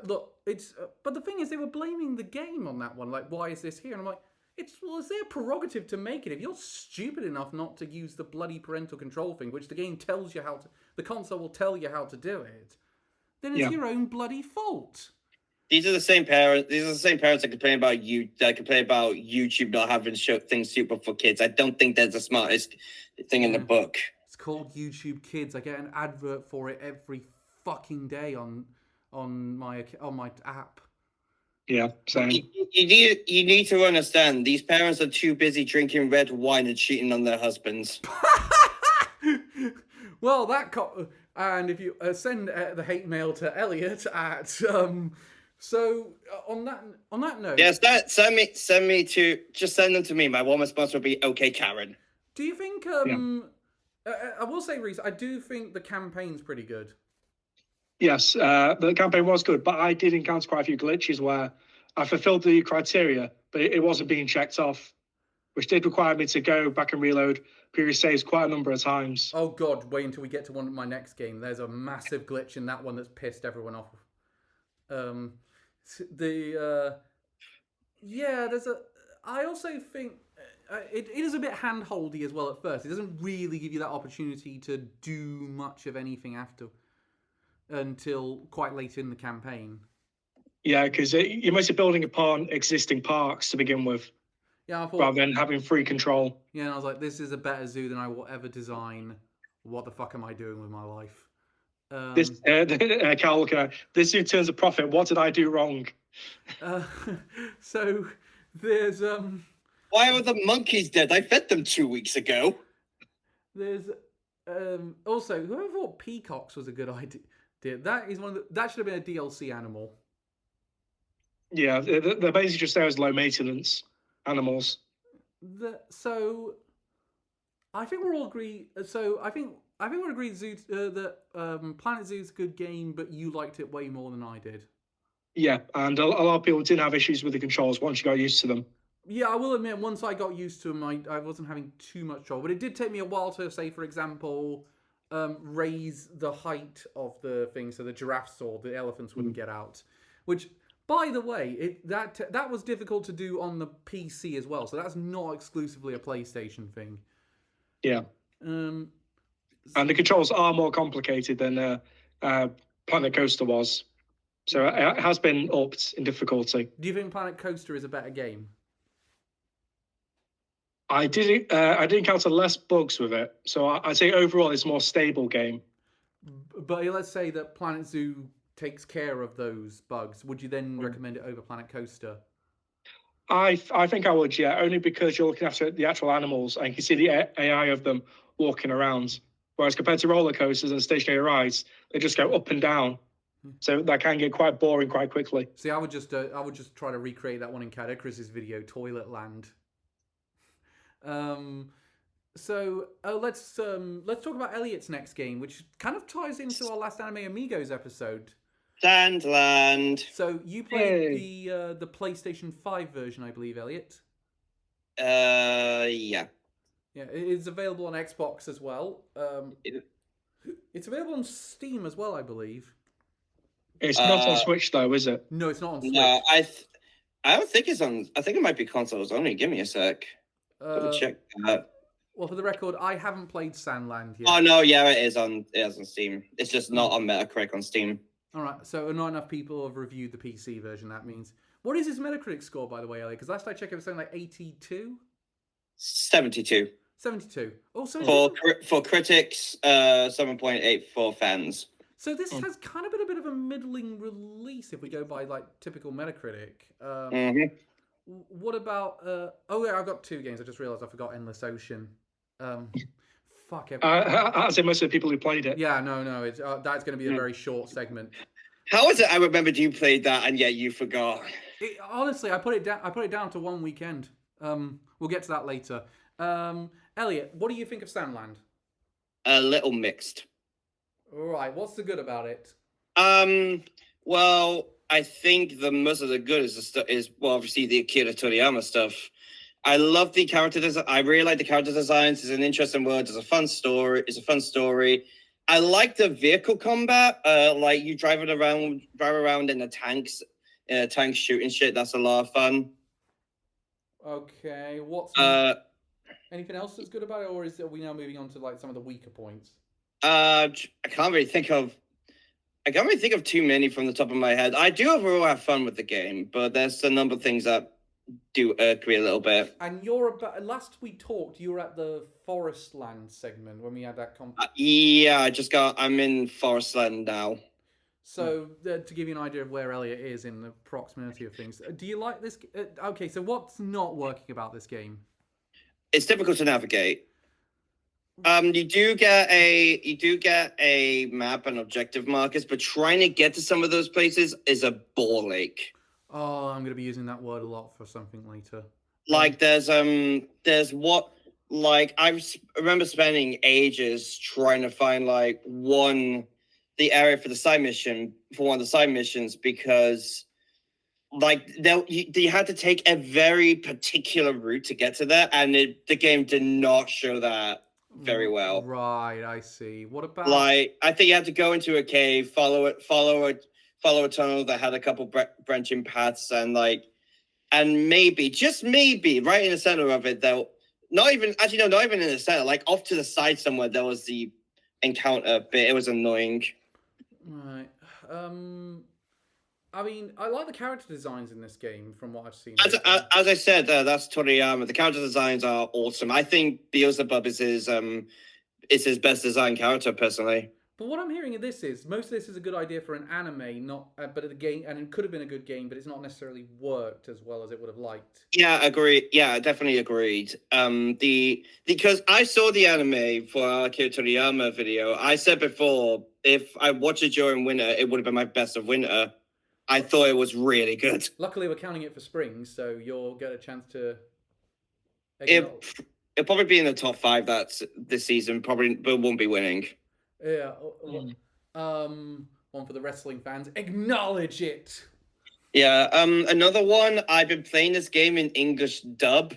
Look, it's. But the thing is, they were blaming the game on that one. Like, why is this here? And I'm like, it's their prerogative to make it. If you're stupid enough not to use the bloody parental control thing, which the game tells you how to, the console will tell you how to do it, then it's your own bloody fault. These are the same parents. These are the same parents that complain about YouTube not having things suitable for kids. I don't think that's the smartest thing in the book. It's called YouTube Kids. I get an advert for it every fucking day on my app. Yeah, same. You need to understand. These parents are too busy drinking red wine and cheating on their husbands. Well, and if you send the hate mail to Elliot at So on that note, yes, send them to me. My one response will be okay, Karen. Do you think? I will say, Reese, I do think the campaign's pretty good. Yes, the campaign was good, but I did encounter quite a few glitches where I fulfilled the criteria, but it wasn't being checked off, which did require me to go back and reload previous saves quite a number of times. Oh God, wait until we get to one of my next game. There's a massive glitch in that one that's pissed everyone off. I also think it is a bit hand-holdy as well at first. It doesn't really give you that opportunity to do much of anything until quite late in the campaign. Yeah, because you're mostly building upon existing parks to begin with. Yeah, rather than having free control. Yeah, and I was like, this is a better zoo than I will ever design. What the fuck am I doing with my life? Carl, this zoo turns a profit. What did I do wrong? So there's Why were the monkeys dead? I fed them 2 weeks ago. There's Also, whoever thought peacocks was a good idea? That is that should have been a DLC animal. Yeah, they're basically just there as low maintenance animals. So I think we're all agree. So I think we're agreed that Planet Zoo is a good game, but you liked it way more than I did. Yeah, and a lot of people didn't have issues with the controls once you got used to them. Yeah, I will admit, once I got used to them, I wasn't having too much trouble. But it did take me a while to, say, for example, raise the height of the thing so the giraffes or the elephants wouldn't get out. Which, by the way, that was difficult to do on the PC as well. So that's not exclusively a PlayStation thing. Yeah. And the controls are more complicated than Planet Coaster was. So it has been upped in difficulty. Do you think Planet Coaster is a better game? I did encounter less bugs with it. So I'd say overall it's a more stable game. But let's say that Planet Zoo takes care of those bugs. Would you then recommend it over Planet Coaster? I think I would, yeah, only because you're looking after the actual animals and you can see the AI of them walking around. Whereas compared to roller coasters and stationary rides, they just go up and down. So that can get quite boring quite quickly. See, I would just try to recreate that one in Cadicris's video, Toilet Land. So let's talk about Elliot's next game, which kind of ties into our last Anime Amigos episode. Sandland. So you played the PlayStation 5 version, I believe, Elliot. Yeah. Yeah, it is available on Xbox as well. It's available on Steam as well, I believe. It's not on Switch though, is it? No, it's not on Switch. No, I don't think it's on. I think it might be consoles only. Give me a sec. Double check that. Well, for the record, I haven't played Sandland yet. Oh no, yeah, it is on Steam. It's just not on Metacritic on Steam. All right, so not enough people have reviewed the PC version. That means, what is his Metacritic score, by the way, Elliot? Because last I checked, it was something like 82. 72. 72. Oh, so for critics, 7.8 for fans. So this has kind of been a bit of a middling release if we go by like typical Metacritic. What about? Oh yeah, I've got two games. I just realised I forgot Endless Ocean. Fuck. As in most of the people who played it. Yeah, no. It's that's going to be a very short segment. How is it? I remembered you played that, and yet you forgot. Honestly, I put it down to one weekend. We'll get to that later. Elliot, what do you think of Sandland? A little mixed. All right, what's the good about it? Well, I think the most of the good is well, obviously the Akira Toriyama stuff. I love the character design. I really like the character designs. It's an interesting world. It's a fun story. I like the vehicle combat. Like you drive around in the tanks, shooting shit. That's a lot of fun. Okay, what's anything else that's good about it, or are we now moving on to like some of the weaker points? I can't really think of too many from the top of my head. I do overall have fun with the game, but there's a number of things that do irk me a little bit. And last we talked, you were at the Forestland segment when we had that yeah, I'm in Forestland now. So to give you an idea of where Elliot is in the proximity of things, do you like this? Okay, so what's not working about this game? It's difficult to navigate. You do get a map and objective markers, but trying to get to some of those places is a ball ache. Oh, I'm going to be using that word a lot for something later. Like there's remember spending ages trying to find the area for one of the side missions because you had to take a very particular route to get to that, and the game did not show that very well. Right, I see. What about I think you had to go into a cave, follow a tunnel that had a couple branching paths, and maybe, just maybe, right in the center of it, though, not even in the center, like off to the side somewhere, there was the encounter bit. It was annoying. Right. I mean, I like the character designs in this game from what I've seen. As I said, that's Toriyama. The character designs are awesome. I think Beelzebub is his best designed character, personally. But what I'm hearing of this is most of this is a good idea for an anime, not but the game, and it could have been a good game, but it's not necessarily worked as well as it would have liked. Yeah, agreed. Yeah, definitely agreed. Because I saw the anime for our Akira Toriyama video. I said before, if I watched it during winter, it would have been my best of winter. I thought it was really good. Luckily, we're counting it for spring, so you'll get a chance to. It'll probably be in the top 5 that's this season, probably, but won't be winning. Yeah. One for the wrestling fans. Acknowledge it. Yeah. Another one. I've been playing this game in English dub,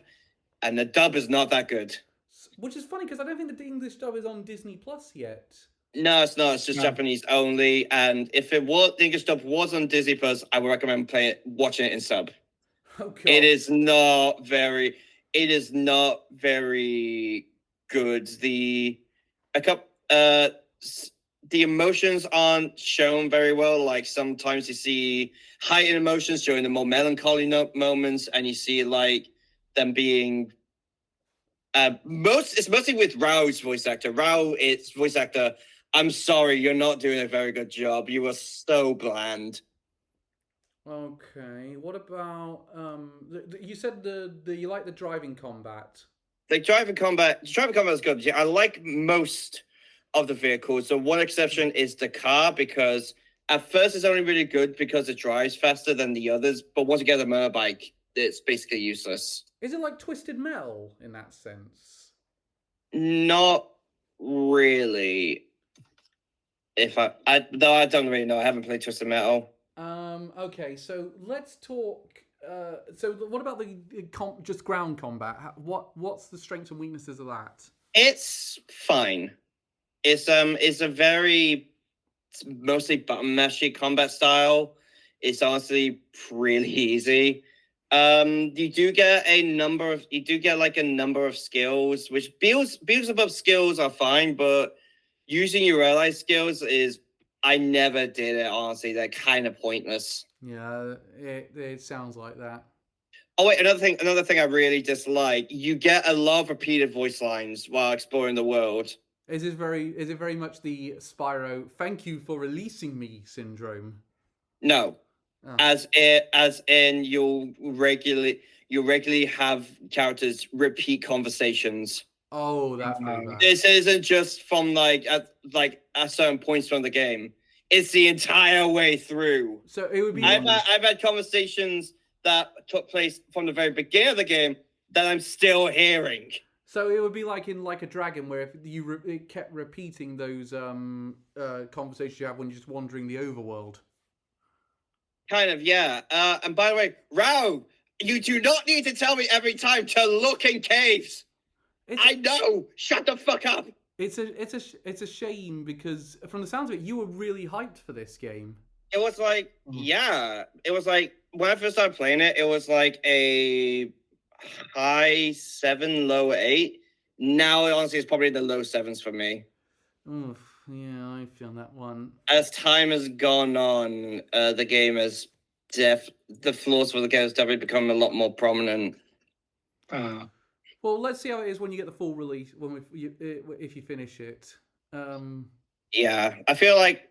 and the dub is not that good. Which is funny because I don't think the English dub is on Disney Plus yet. No, it's not. It's just Japanese only. And if it was the English dub was on Disney Plus, I would recommend watching it in sub. Oh, God. It is not very. It is not very good. The emotions aren't shown very well. Like sometimes you see heightened emotions during the more melancholy moments, and you see like them being. It's mostly with Rao's voice actor. Its voice actor. I'm sorry, you're not doing a very good job. You were so bland. Okay. What about you said you like the driving combat? The driving combat is good. Yeah, I like most of the vehicles. The one exception is the car, because at first it's only really good because it drives faster than the others. But once you get a motorbike, it's basically useless. Is it like Twisted Metal in that sense? Not really. I don't really know. I haven't played Twisted Metal. Okay, so let's talk. So what about the just ground combat? What's the strengths and weaknesses of that? It's fine. It's a mostly button mashy combat style. It's honestly really easy. You do get a number of skills, which builds above skills are fine, but using your ally skills I never did it, honestly. They're kind of pointless. Yeah, it sounds like that. Oh wait, another thing I really dislike. You get a lot of repeated voice lines while exploring the world. Is it very much the Spyro "thank you for releasing me" syndrome? No. Oh. As in you'll regularly have characters repeat conversations. Oh, that's pretty bad. This isn't just from at certain points from the game. It's the entire way through. So it would be. I've had conversations that took place from the very beginning of the game that I'm still hearing. So it would be like in Like a Dragon, where if it kept repeating those conversations you have when you're just wandering the overworld. Kind of, yeah. And by the way, Rao, you do not need to tell me every time to look in caves. I know. Shut the fuck up. It's a shame because from the sounds of it, you were really hyped for this game. It was like, yeah. It was like when I first started playing it, it was like a high 7, low 8. Now, honestly, it's probably the low 7s for me. Oof, yeah, I feel that one. As time has gone on, the game has the flaws for the game has definitely become a lot more prominent. Well, let's see how it is when you get the full release. If you finish it. Yeah, I feel like.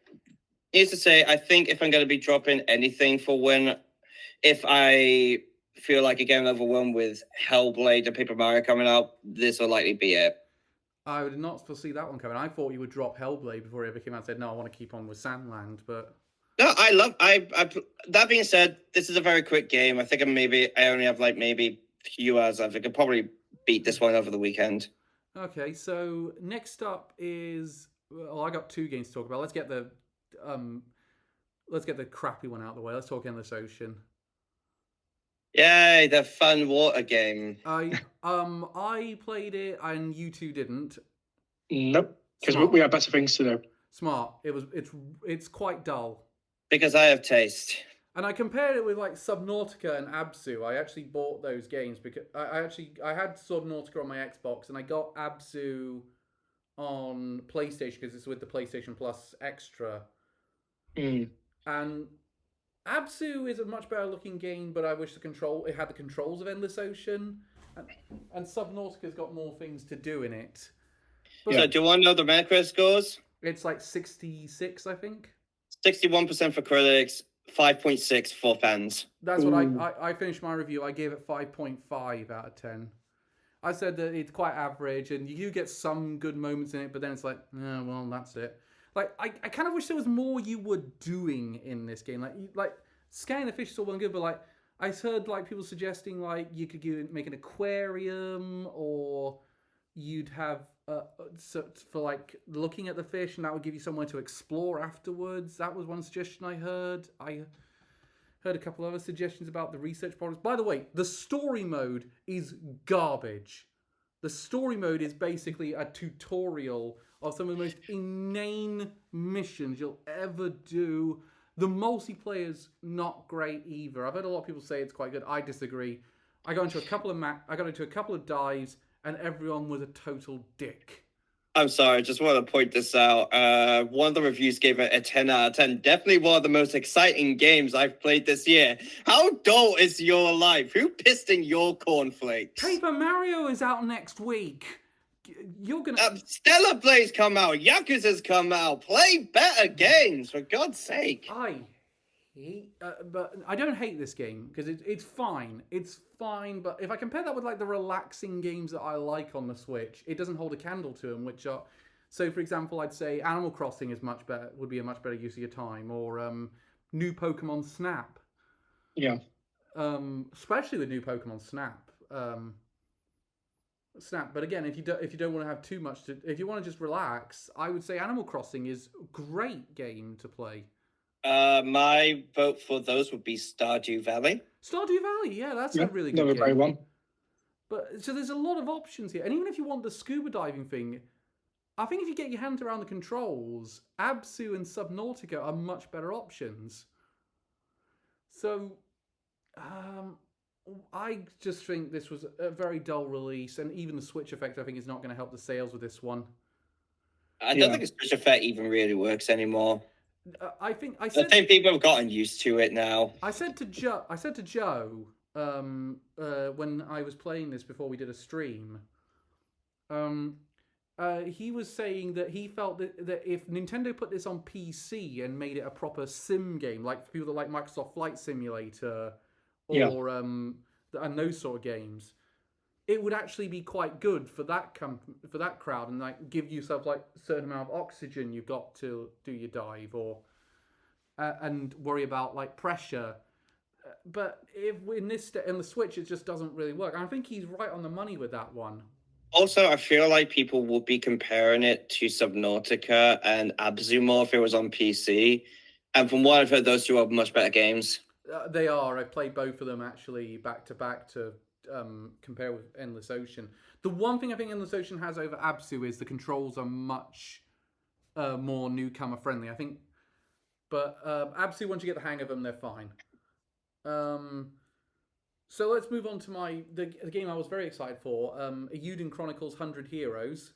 Needs to say, I think if I'm going to be dropping anything for if I feel like again overwhelmed with Hellblade and Paper Mario coming out, this will likely be it. I would not foresee that one coming. I thought you would drop Hellblade before it ever came out and said, no, I want to keep on with Sandland, but... No, that being said, this is a very quick game. I think I only have maybe a few hours. I could probably beat this one over the weekend. Okay, so next up is... Well, I got 2 games to talk about. Let's get the crappy one out of the way. Let's talk Endless Ocean. Yay, the fun water game. I played it and you two didn't. Nope, because we have better things to do. Smart. It's quite dull. Because I have taste. And I compared it with like Subnautica and Absu. I actually bought those games because I had Subnautica on my Xbox and I got Absu on PlayStation because it's with the PlayStation Plus Extra. And Absu is a much better looking game, but I wish it had the controls of Endless Ocean, and Subnautica's got more things to do in it. But, so do you want to know the Metacritic scores? It's like 66, I think. 61% for critics, 5.6 for fans. That's what I finished my review. I gave it 5.5 out of 10. I said that it's quite average, and you get some good moments in it, but then it's like, oh, well, that's it. Like, I kind of wish there was more you were doing in this game. Like scanning the fish is all well and good, but like, I heard like people suggesting like you could make an aquarium, or you'd have for like looking at the fish, and that would give you somewhere to explore afterwards. That was one suggestion I heard. I heard a couple other suggestions about the research problems. By the way, the story mode is garbage. The story mode is basically a tutorial of some of the most inane missions you'll ever do. The multiplayer's not great either. I've heard a lot of people say it's quite good. I disagree. I got into a couple of dives, and everyone was a total dick. I'm sorry, I just want to point this out. One of the reviews gave it a 10 out of 10. Definitely one of the most exciting games I've played this year. How dull is your life? Who pissed in your cornflakes? Paper Mario is out next week. You're gonna... Stellar Blade's come out. Yakuza's come out. Play better games, for God's sake. But I don't hate this game, because it's fine. It's fine, but if I compare that with like the relaxing games that I like on the Switch, it doesn't hold a candle to them, which are... So, for example, I'd say Animal Crossing is would be a much better use of your time, or new Pokemon Snap. Yeah. Especially with new Pokemon Snap. But again, if you don't want to have too much if you want to just relax, I would say Animal Crossing is a great game to play. My vote for those would be Stardew Valley. Stardew Valley, yeah, that's a really good game. Great one. But so there's a lot of options here, and even if you want the scuba diving thing, I think if you get your hands around the controls, Absu and Subnautica are much better options. So, I just think this was a very dull release, and even the Switch effect, I think, is not going to help the sales with this one. I don't think the Switch effect even really works anymore. I think people have gotten used to it now. I said to Joe, when I was playing this before we did a stream, he was saying that he felt that if Nintendo put this on PC and made it a proper sim game, like for people that like Microsoft Flight Simulator or and those sort of games, it would actually be quite good for that crowd, and like give yourself like a certain amount of oxygen you've got to do your dive, or and worry about like pressure. But if in the Switch, it just doesn't really work. I think he's right on the money with that one. Also, I feel like people will be comparing it to Subnautica and Abzu more if it was on PC. And from what I've heard, those two are much better games. They are. I've played both of them actually back to back to compare with Endless Ocean. The one thing I think Endless Ocean has over Absu is the controls are much more newcomer friendly, I think. But Absu, once you get the hang of them, they're fine. So let's move on to the game I was very excited for, Euyden Chronicles 100 Heroes,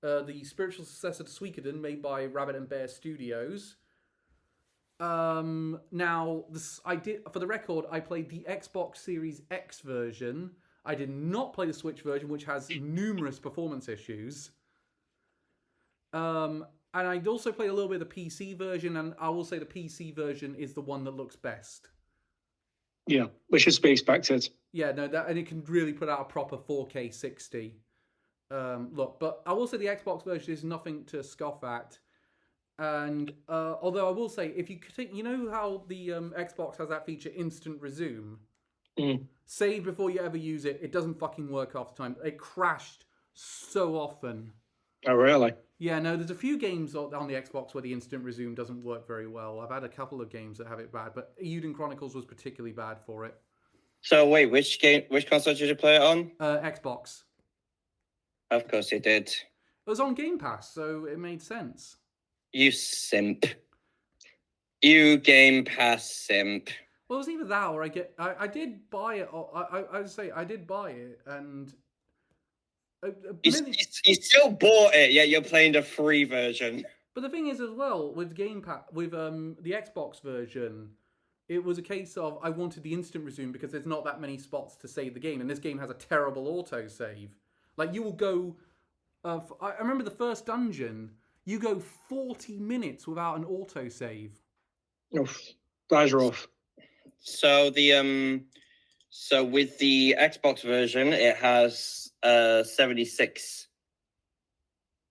the spiritual successor to Suikoden, made by Rabbit and Bear Studios. Now, for the record, I played the Xbox Series X version. I did not play the Switch version, which has numerous performance issues. And I also played a little bit of the PC version, and I will say the PC version is the one that looks best. Yeah, which is to be expected. Yeah, no, and it can really put out a proper 4K 60 look. But I will say the Xbox version is nothing to scoff at. And although I will say, if you take, you know how the Xbox has that feature, instant resume? Save before you ever use it. It doesn't fucking work half the time. It crashed so often. Oh, really? Yeah, no, there's a few games on the Xbox where the instant resume doesn't work very well. I've had a couple of games that have it bad, but Euyden Chronicles was particularly bad for it. So wait, which console did you play it on? Xbox. Of course it did. It was on Game Pass, so it made sense. You simp. You Game Pass simp. Well, it was either that or I did buy it. I would say I did buy it, and you still bought it, yet you're playing the free version. But the thing is, as well, with Game Pass, with the Xbox version, it was a case of I wanted the instant resume because there's not that many spots to save the game, and this game has a terrible autosave. Like, you will go... I remember the first dungeon, You go 40 minutes without an autosave. Oof, that is rough. So so with the Xbox version, it has 76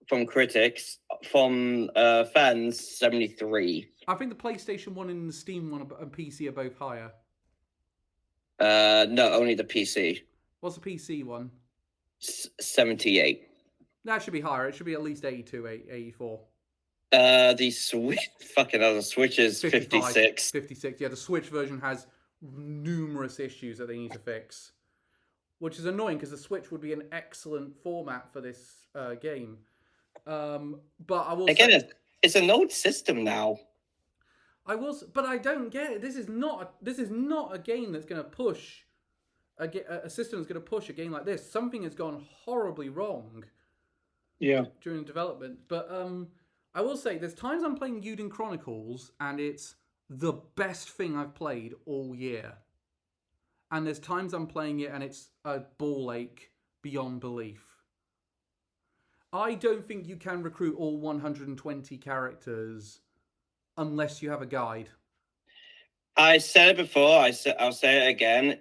from critics. From fans, 73. I think the PlayStation 1 and the Steam 1 and PC are both higher. No, only the PC. What's the PC one? 78. That should be higher. It should be at least 82, 84. The Switch, fucking hell, the Switch is 56. 56. Yeah, the Switch version has numerous issues that they need to fix, which is annoying because the Switch would be an excellent format for this game. But I will again, it's an old system now. But I don't get it. This is not a game that's going to push a system that's going to push a game like this. Something has gone horribly wrong. Yeah. During development, but I will say there's times I'm playing Euyden Chronicles and it's the best thing I've played all year, and there's times I'm playing it and it's a ball ache beyond belief. I don't think you can recruit all 120 characters unless you have a guide. I said it before. I'll say it again.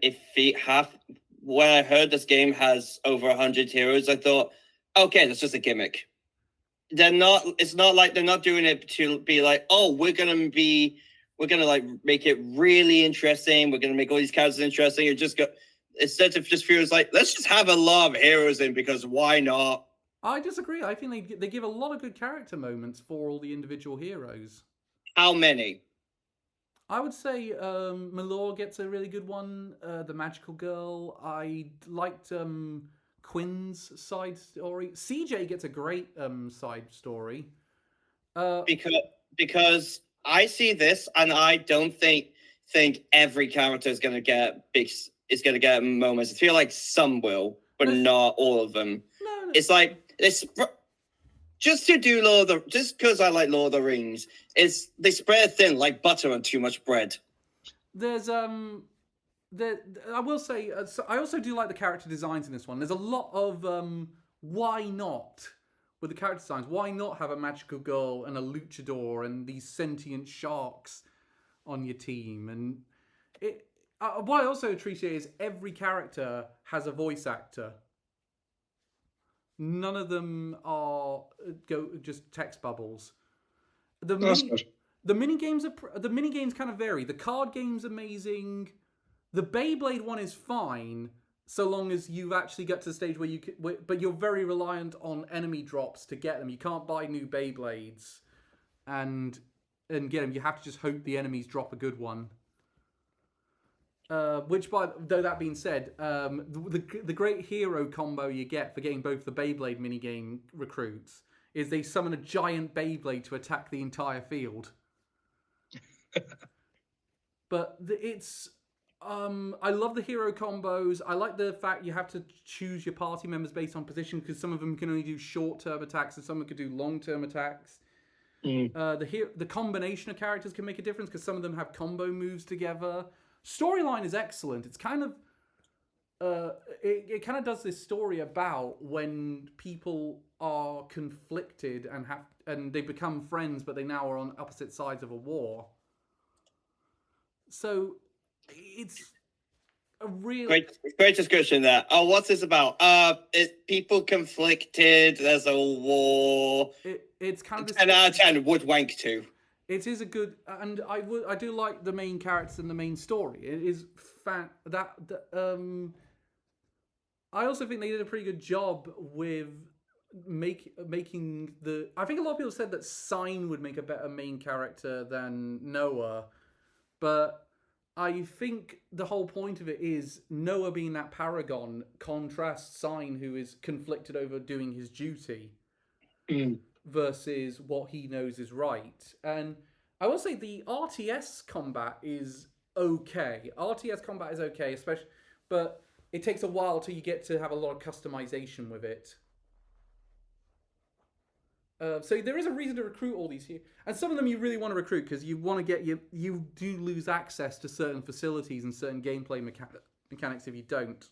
When I heard this game has over 100 heroes, I thought, okay, that's just a gimmick. It's not like they're not doing it to be like, oh, we're gonna like make it really interesting. We're gonna make all these characters interesting. Instead of just feels like, let's just have a lot of heroes in because why not? I disagree. I think they give a lot of good character moments for all the individual heroes. How many? I would say Malor gets a really good one. The Magical Girl. I liked Quinn's side story. CJ gets a great side story. Because I see this and I don't think every character is gonna get moments. I feel like some will, but not all of them. No. It's like just because I like Lord of the Rings, they spread thin like butter on too much bread. There's I will say, I also do like the character designs in this one. There's a lot of why not with the character designs. Why not have a magical girl and a luchador and these sentient sharks on your team? And what I also appreciate is every character has a voice actor. None of them are just text bubbles. The mini games kind of vary. The card game's amazing. The Beyblade one is fine, so long as you actually get to the stage where but you're very reliant on enemy drops to get them. You can't buy new Beyblades and get them. You have to just hope the enemies drop a good one. Though that being said, the great hero combo you get for getting both the Beyblade minigame recruits is they summon a giant Beyblade to attack the entire field. But I love the hero combos. I like the fact you have to choose your party members based on position because some of them can only do short-term attacks and some can do long-term attacks. The combination of characters can make a difference because some of them have combo moves together. Storyline is excellent. It's kind of it kind of does this story about when people are conflicted and they become friends, but they now are on opposite sides of a war. So it's a real great discussion there. Oh, what's this about? It's people conflicted. There's a war. It's kind of 10 out of 10 would wank to. It is a good, and I do like the main characters and the main story. It is I also think they did a pretty good job with making the. I think a lot of people said that Sign would make a better main character than Noah, but I think the whole point of it is Noah being that paragon contrasts Sign, who is conflicted over doing his duty. Versus what he knows is right. And I will say the RTS combat is okay. Especially, but it takes a while till you get to have a lot of customization with it. So there is a reason to recruit all these here. And some of them you really want to recruit because you want to get you do lose access to certain facilities and certain gameplay mechanics if you don't.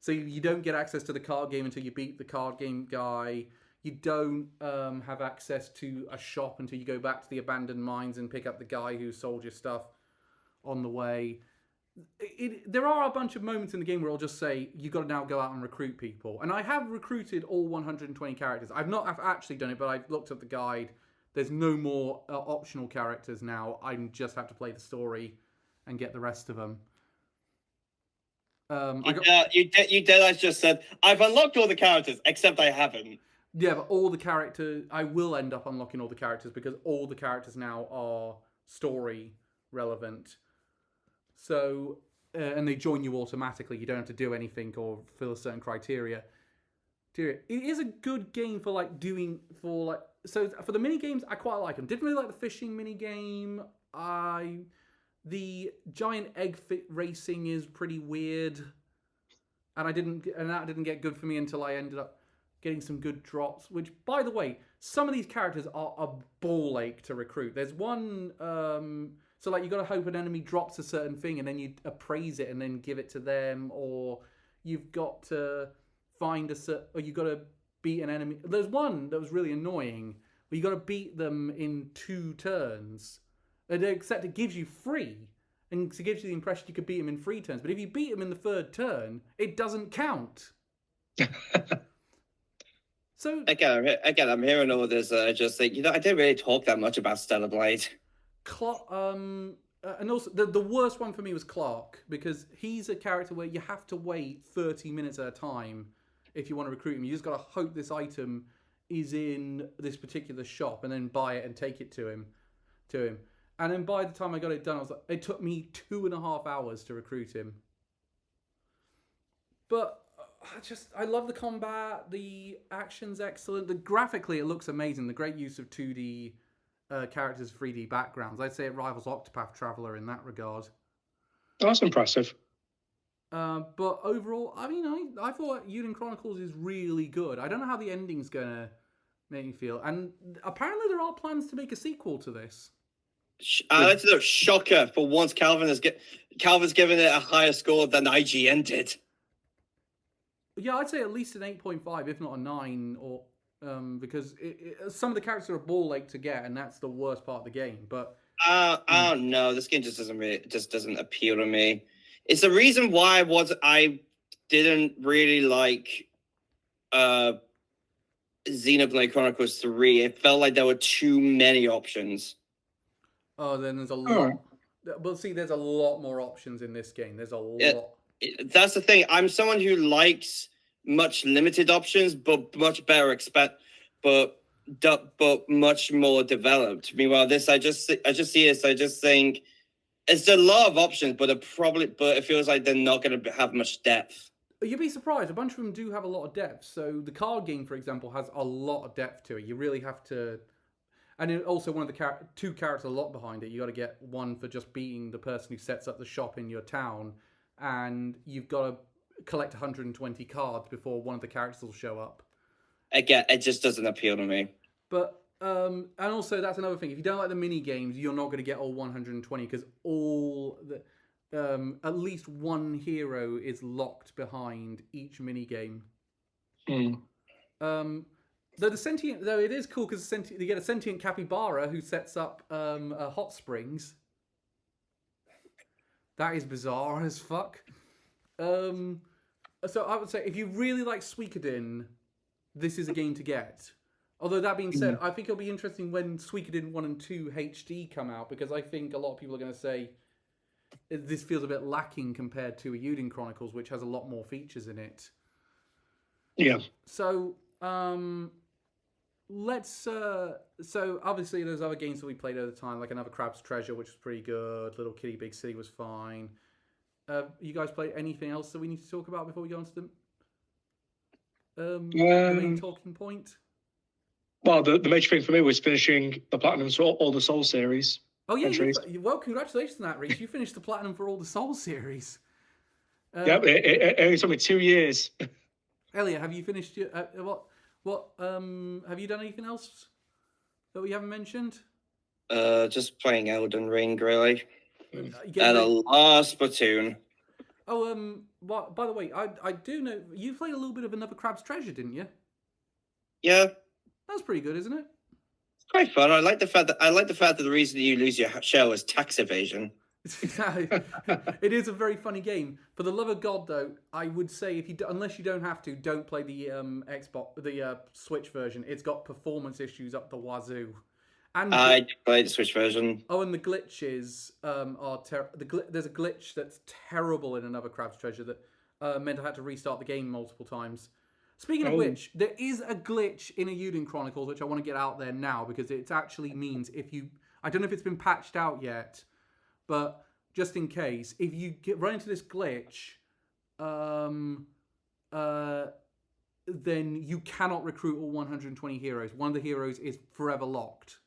So you don't get access to the card game until you beat the card game guy. You don't have access to a shop until you go back to the abandoned mines and pick up the guy who sold your stuff on the way. There are a bunch of moments in the game where I'll just say, you got to now go out and recruit people. And I have recruited all 120 characters. I've actually done it, but I've looked at the guide. There's no more optional characters now. I just have to play the story and get the rest of them. You did. Just said, I've unlocked all the characters, except I haven't. Yeah, but all the characters... I will end up unlocking all the characters because all the characters now are story relevant. So, and they join you automatically. You don't have to do anything or fill a certain criteria. It is a good game for so for the mini games, I quite like them. Didn't really like the fishing mini game. The giant egg racing is pretty weird, and that didn't get good for me until I ended up getting some good drops. Which, by the way, some of these characters are a ball ache to recruit. There's one. So, like, you got to hope an enemy drops a certain thing, and then you appraise it, and then give it to them, or you've got to find or you got to beat an enemy. There's one that was really annoying, where you got to beat them in 2 turns, except it gives you 3, and it gives you the impression you could beat them in 3 turns. But if you beat them in the 3rd turn, it doesn't count. So again, I'm hearing all this. Just think, I didn't really talk that much about Stellar Blade. And also the worst one for me was Clark, because he's a character where you have to wait 30 minutes at a time if you want to recruit him. You just got to hope this item is in this particular shop and then buy it and take it to him. And then by the time I got it done, it took me 2.5 hours to recruit him. But I love the combat. The action's excellent. Graphically, it looks amazing. The great use of 2D characters, 3D backgrounds. I'd say it rivals Octopath Traveler in that regard. That's impressive. But overall, I mean, I thought Euyden Chronicles is really good. I don't know how the ending's gonna make me feel. And apparently there are plans to make a sequel to this. That's a shocker. For once, Calvin's given it a higher score than IGN did. Yeah, I'd say at least an 8.5, if not a 9, or because some of the characters are a ball ache to get, and that's the worst part of the game. But I don't know. This game just doesn't appeal to me. It's the reason why I didn't really like Xenoblade Chronicles 3. It felt like there were too many options. Oh, then there's a lot. Well, see, there's a lot more options in this game. There's a lot. That's the thing. I'm someone who likes much limited options, but much better but much more developed. Meanwhile, this I just see this. I just think it's a lot of options, but it feels like they're not going to have much depth. You'd be surprised. A bunch of them do have a lot of depth. So the card game, for example, has a lot of depth to it. You really have to. And it also, one of the 2 characters a lot behind it. You got to get one for just beating the person who sets up the shop in your town, and you've got to collect 120 cards before one of the characters will show up. Again, it just doesn't appeal to me. But and also that's another thing. If you don't like the mini games, you're not going to get all 120 because at least one hero is locked behind each mini game. Though it is cool because you get a sentient capybara who sets up hot springs. That is bizarre as fuck. So I would say if you really like Suikoden, this is a game to get. Although that being said, I think it'll be interesting when Suikoden 1 and 2 HD come out, because I think a lot of people are going to say this feels a bit lacking compared to Euyden Chronicles, which has a lot more features in it. Yeah. So so obviously there's other games that we played at the time, like Another Crab's Treasure, which was pretty good. Little Kitty Big City was fine. You guys play anything else that we need to talk about before we go on to the main talking point? Well, the major thing for me was finishing the Platinum for all the Soul series. Oh yeah, well, congratulations on that, Reese. You finished the Platinum for all the Soul series. Yeah, it only took me 2 years. Elliot, have you finished your what have you done anything else that we haven't mentioned? Just playing Elden Ring, really. And a last Splatoon. Oh, by the way, I do know you played a little bit of Another Crab's Treasure, didn't you? Yeah. That's pretty good, isn't it? It's quite fun. I like the fact that the reason you lose your shell is tax evasion. It is a very funny game. For the love of God, though, I would say unless you don't have to, don't play the Switch version. It's got performance issues up the wazoo. And I played the Switch version. Oh, and the glitches are there's a glitch that's terrible in Another Crab's Treasure that meant I had to restart the game multiple times. Speaking of which, there is a glitch in Euyden Chronicles which I want to get out there now because it actually means I don't know if it's been patched out yet. But just in case, if you run into this glitch, then you cannot recruit all 120 heroes. One of the heroes is forever locked,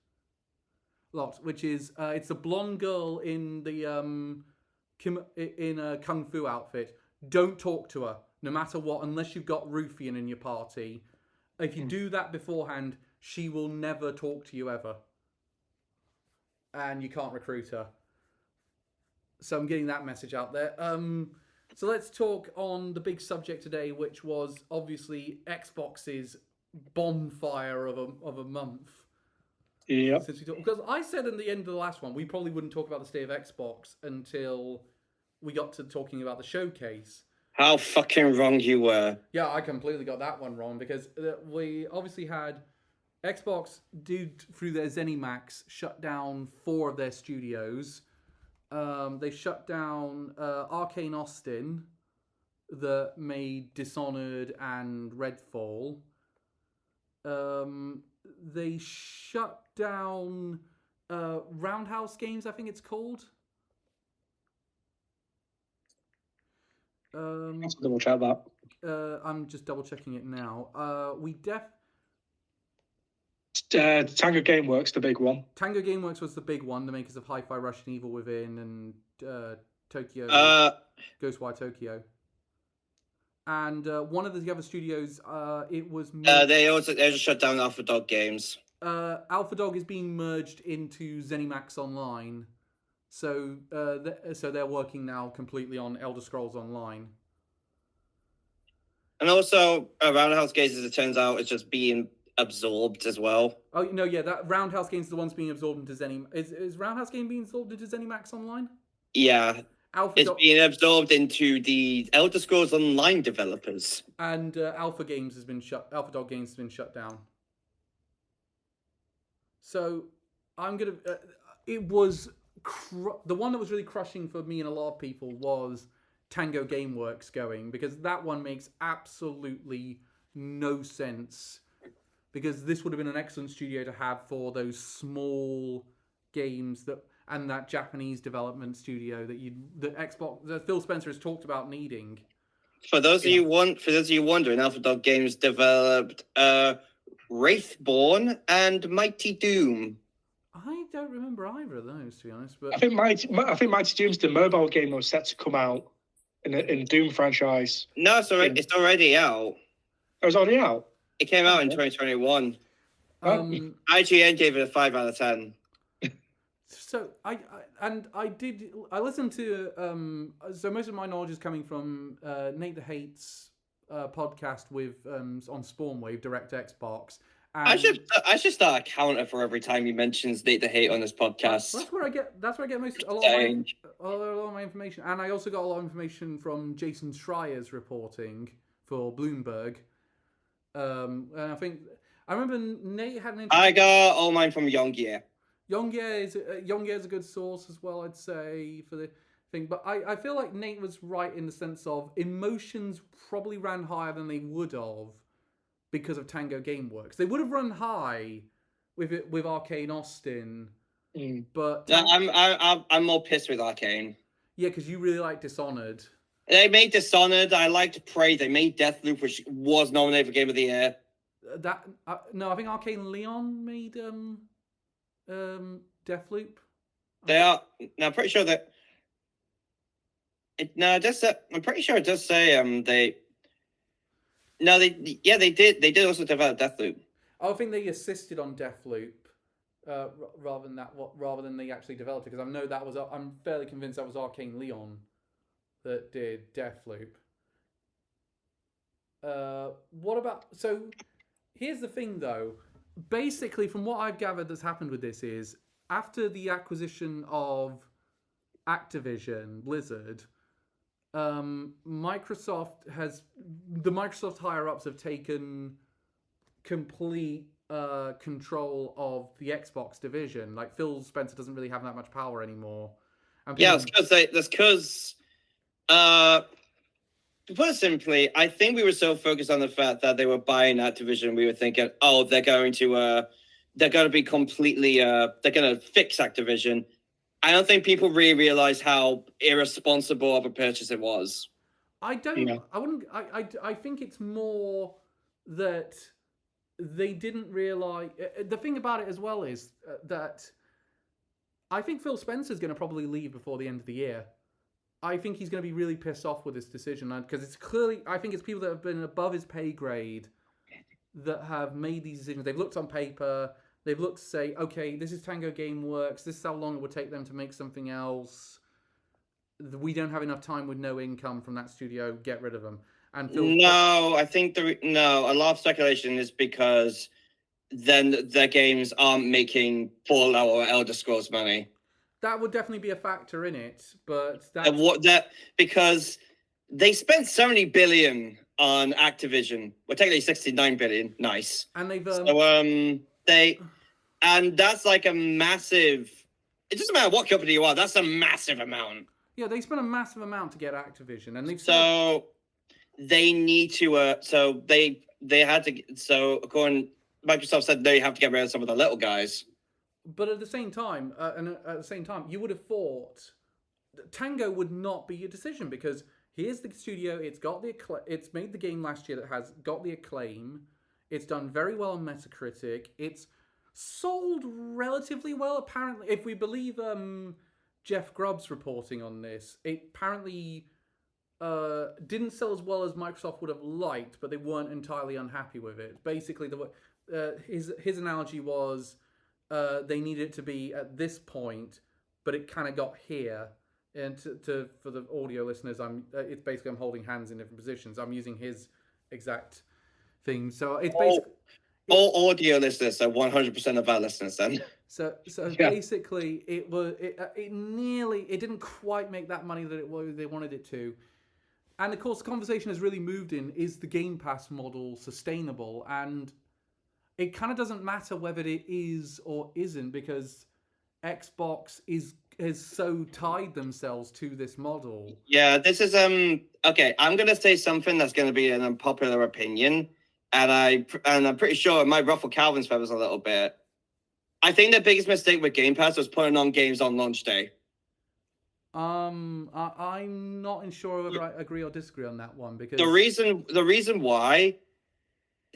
which is it's a blonde girl in the in a kung fu outfit. Don't talk to her, no matter what, unless you've got Rufian in your party. If you do that beforehand, she will never talk to you ever, and you can't recruit her. So I'm getting that message out there. So let's talk on the big subject today, which was obviously Xbox's bonfire of a month. Yeah. Because I said in the end of the last one, we probably wouldn't talk about the state of Xbox until we got to talking about the showcase. How fucking wrong you were. Yeah, I completely got that one wrong because we obviously had Xbox through their ZeniMax shut down 4 of their studios. They shut down Arcane Austin that made Dishonored and Redfall. They shut down Roundhouse Games, I think it's called. Let's double check that. I'm just double checking it now. Tango Gameworks, the big one. Tango Gameworks was the big one, the makers of Hi-Fi Rush and Evil Within and Tokyo, Ghostwire Tokyo. And one of the other studios, it was... They also shut down Alpha Dog Games. Alpha Dog is being merged into ZeniMax Online. So they're working now completely on Elder Scrolls Online. And also, Roundhouse Games, as it turns out, is just being absorbed as well. Oh no, yeah, that Roundhouse Games is the ones being absorbed into ZeniMax. Is Roundhouse Game being absorbed into ZeniMax Online? Yeah, being absorbed into the Elder Scrolls Online developers. And Alpha Dog Games has been shut down. So I'm gonna. It was the one that was really crushing for me and a lot of people was Tango Gameworks going, because that one makes absolutely no sense. Because this would have been an excellent studio to have for those small games and that Japanese development studio that Phil Spencer has talked about needing. For those of you wondering, Alpha Dog Games developed Wraithborn and Mighty Doom. I don't remember either of those, to be honest. But I think Mighty Doom's the mobile game that was set to come out in the Doom franchise. No, it's already out. It was already out. It came out in 2021. IGN gave it a 5 out of 10. So I listened to so most of my knowledge is coming from Nate the Hate's podcast with on Spawnwave Direct Xbox. And I should start a counter for every time he mentions Nate the Hate on this podcast. That's where I get a lot of my information, and I also got a lot of information from Jason Schreier's reporting for Bloomberg. And I remember Nate had an interview. I got all mine from Yongye. Yongye is a good source as well, I'd say, for the thing. But I feel like Nate was right in the sense of emotions probably ran higher than they would have because of Tango Gameworks. They would have run high with Arcane Austin, but I'm more pissed with Arcane. Yeah, because you really like Dishonored. They made Dishonored. I liked Prey. They made Deathloop, which was nominated for Game of the Year. No, I think Arcane Leon made Deathloop. They are. No, I'm pretty sure that. I'm pretty sure it does say they. No, they did. They did also develop Deathloop. I think they assisted on Deathloop rather than they actually developed it, because I know that was. I'm fairly convinced that was Arcane Leon that did Deathloop. What about? So here's the thing, though. basically, from what I've gathered, that's happened with this is after the acquisition of Activision Blizzard, Microsoft higher ups have taken complete control of the Xbox division. Like Phil Spencer doesn't really have that much power anymore. And Yeah, that's because to put it simply, I think we were so focused on the fact that they were buying Activision, we were thinking, oh, they're going to be completely they're going to fix Activision. I don't think people really realize how irresponsible of a purchase it was. I think it's more that they didn't realize. The thing about it as well is that I think Phil Spencer's going to probably leave before the end of the year. I think he's going to be really pissed off with this decision because it's clearly, I think it's people that have been above his pay grade that have made these decisions. They've looked on paper. They've looked to say, okay, this is Tango Gameworks. This is how long it would take them to make something else. We don't have enough time with no income from that studio. Get rid of them. And I think a lot of speculation is because then their games aren't making Fallout or Elder Scrolls money. That would definitely be a factor in it, but because they spent $70 billion on Activision. Well, technically $69 billion. Nice. And they've and that's like a massive. It doesn't matter what company you are. That's a massive amount. Yeah, they spent a massive amount to get Activision, and they need to. So they had to. So according, Microsoft said they have to get rid of some of the little guys. But at the same time, you would have thought Tango would not be your decision because here's the studio. It's made the game last year that has got the acclaim. It's done very well on Metacritic. It's sold relatively well, apparently. If we believe Jeff Grubb's reporting on this, it apparently didn't sell as well as Microsoft would have liked, but they weren't entirely unhappy with it. Basically, his analogy was. They needed it to be at this point, but it kind of got here. And for the audio listeners, it's basically I'm holding hands in different positions. I'm using his exact thing. So it's basically all audio listeners are 100% of our listeners. Then so basically it didn't quite make that money that they wanted it to. And of course, the conversation has really moved in: is the Game Pass model sustainable? And it kind of doesn't matter whether it is or isn't because Xbox has so tied themselves to this model. Yeah, this is okay. I'm gonna say something that's gonna be an unpopular opinion, and I'm pretty sure it might ruffle Calvin's feathers a little bit. I think the biggest mistake with Game Pass was putting on games on launch day. I'm not sure whether I agree or disagree on that one because the reason why.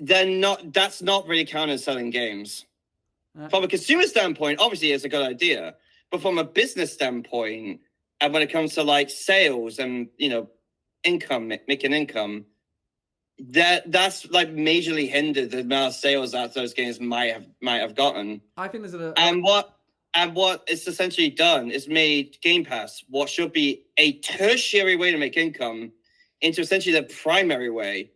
That's not really counted as selling games. From a consumer standpoint, obviously it's a good idea. But from a business standpoint, and when it comes to like sales and income, making income, that's like majorly hindered the amount of sales that those games might have gotten. I think there's what it's essentially done is made Game Pass what should be a tertiary way to make income into essentially the primary way.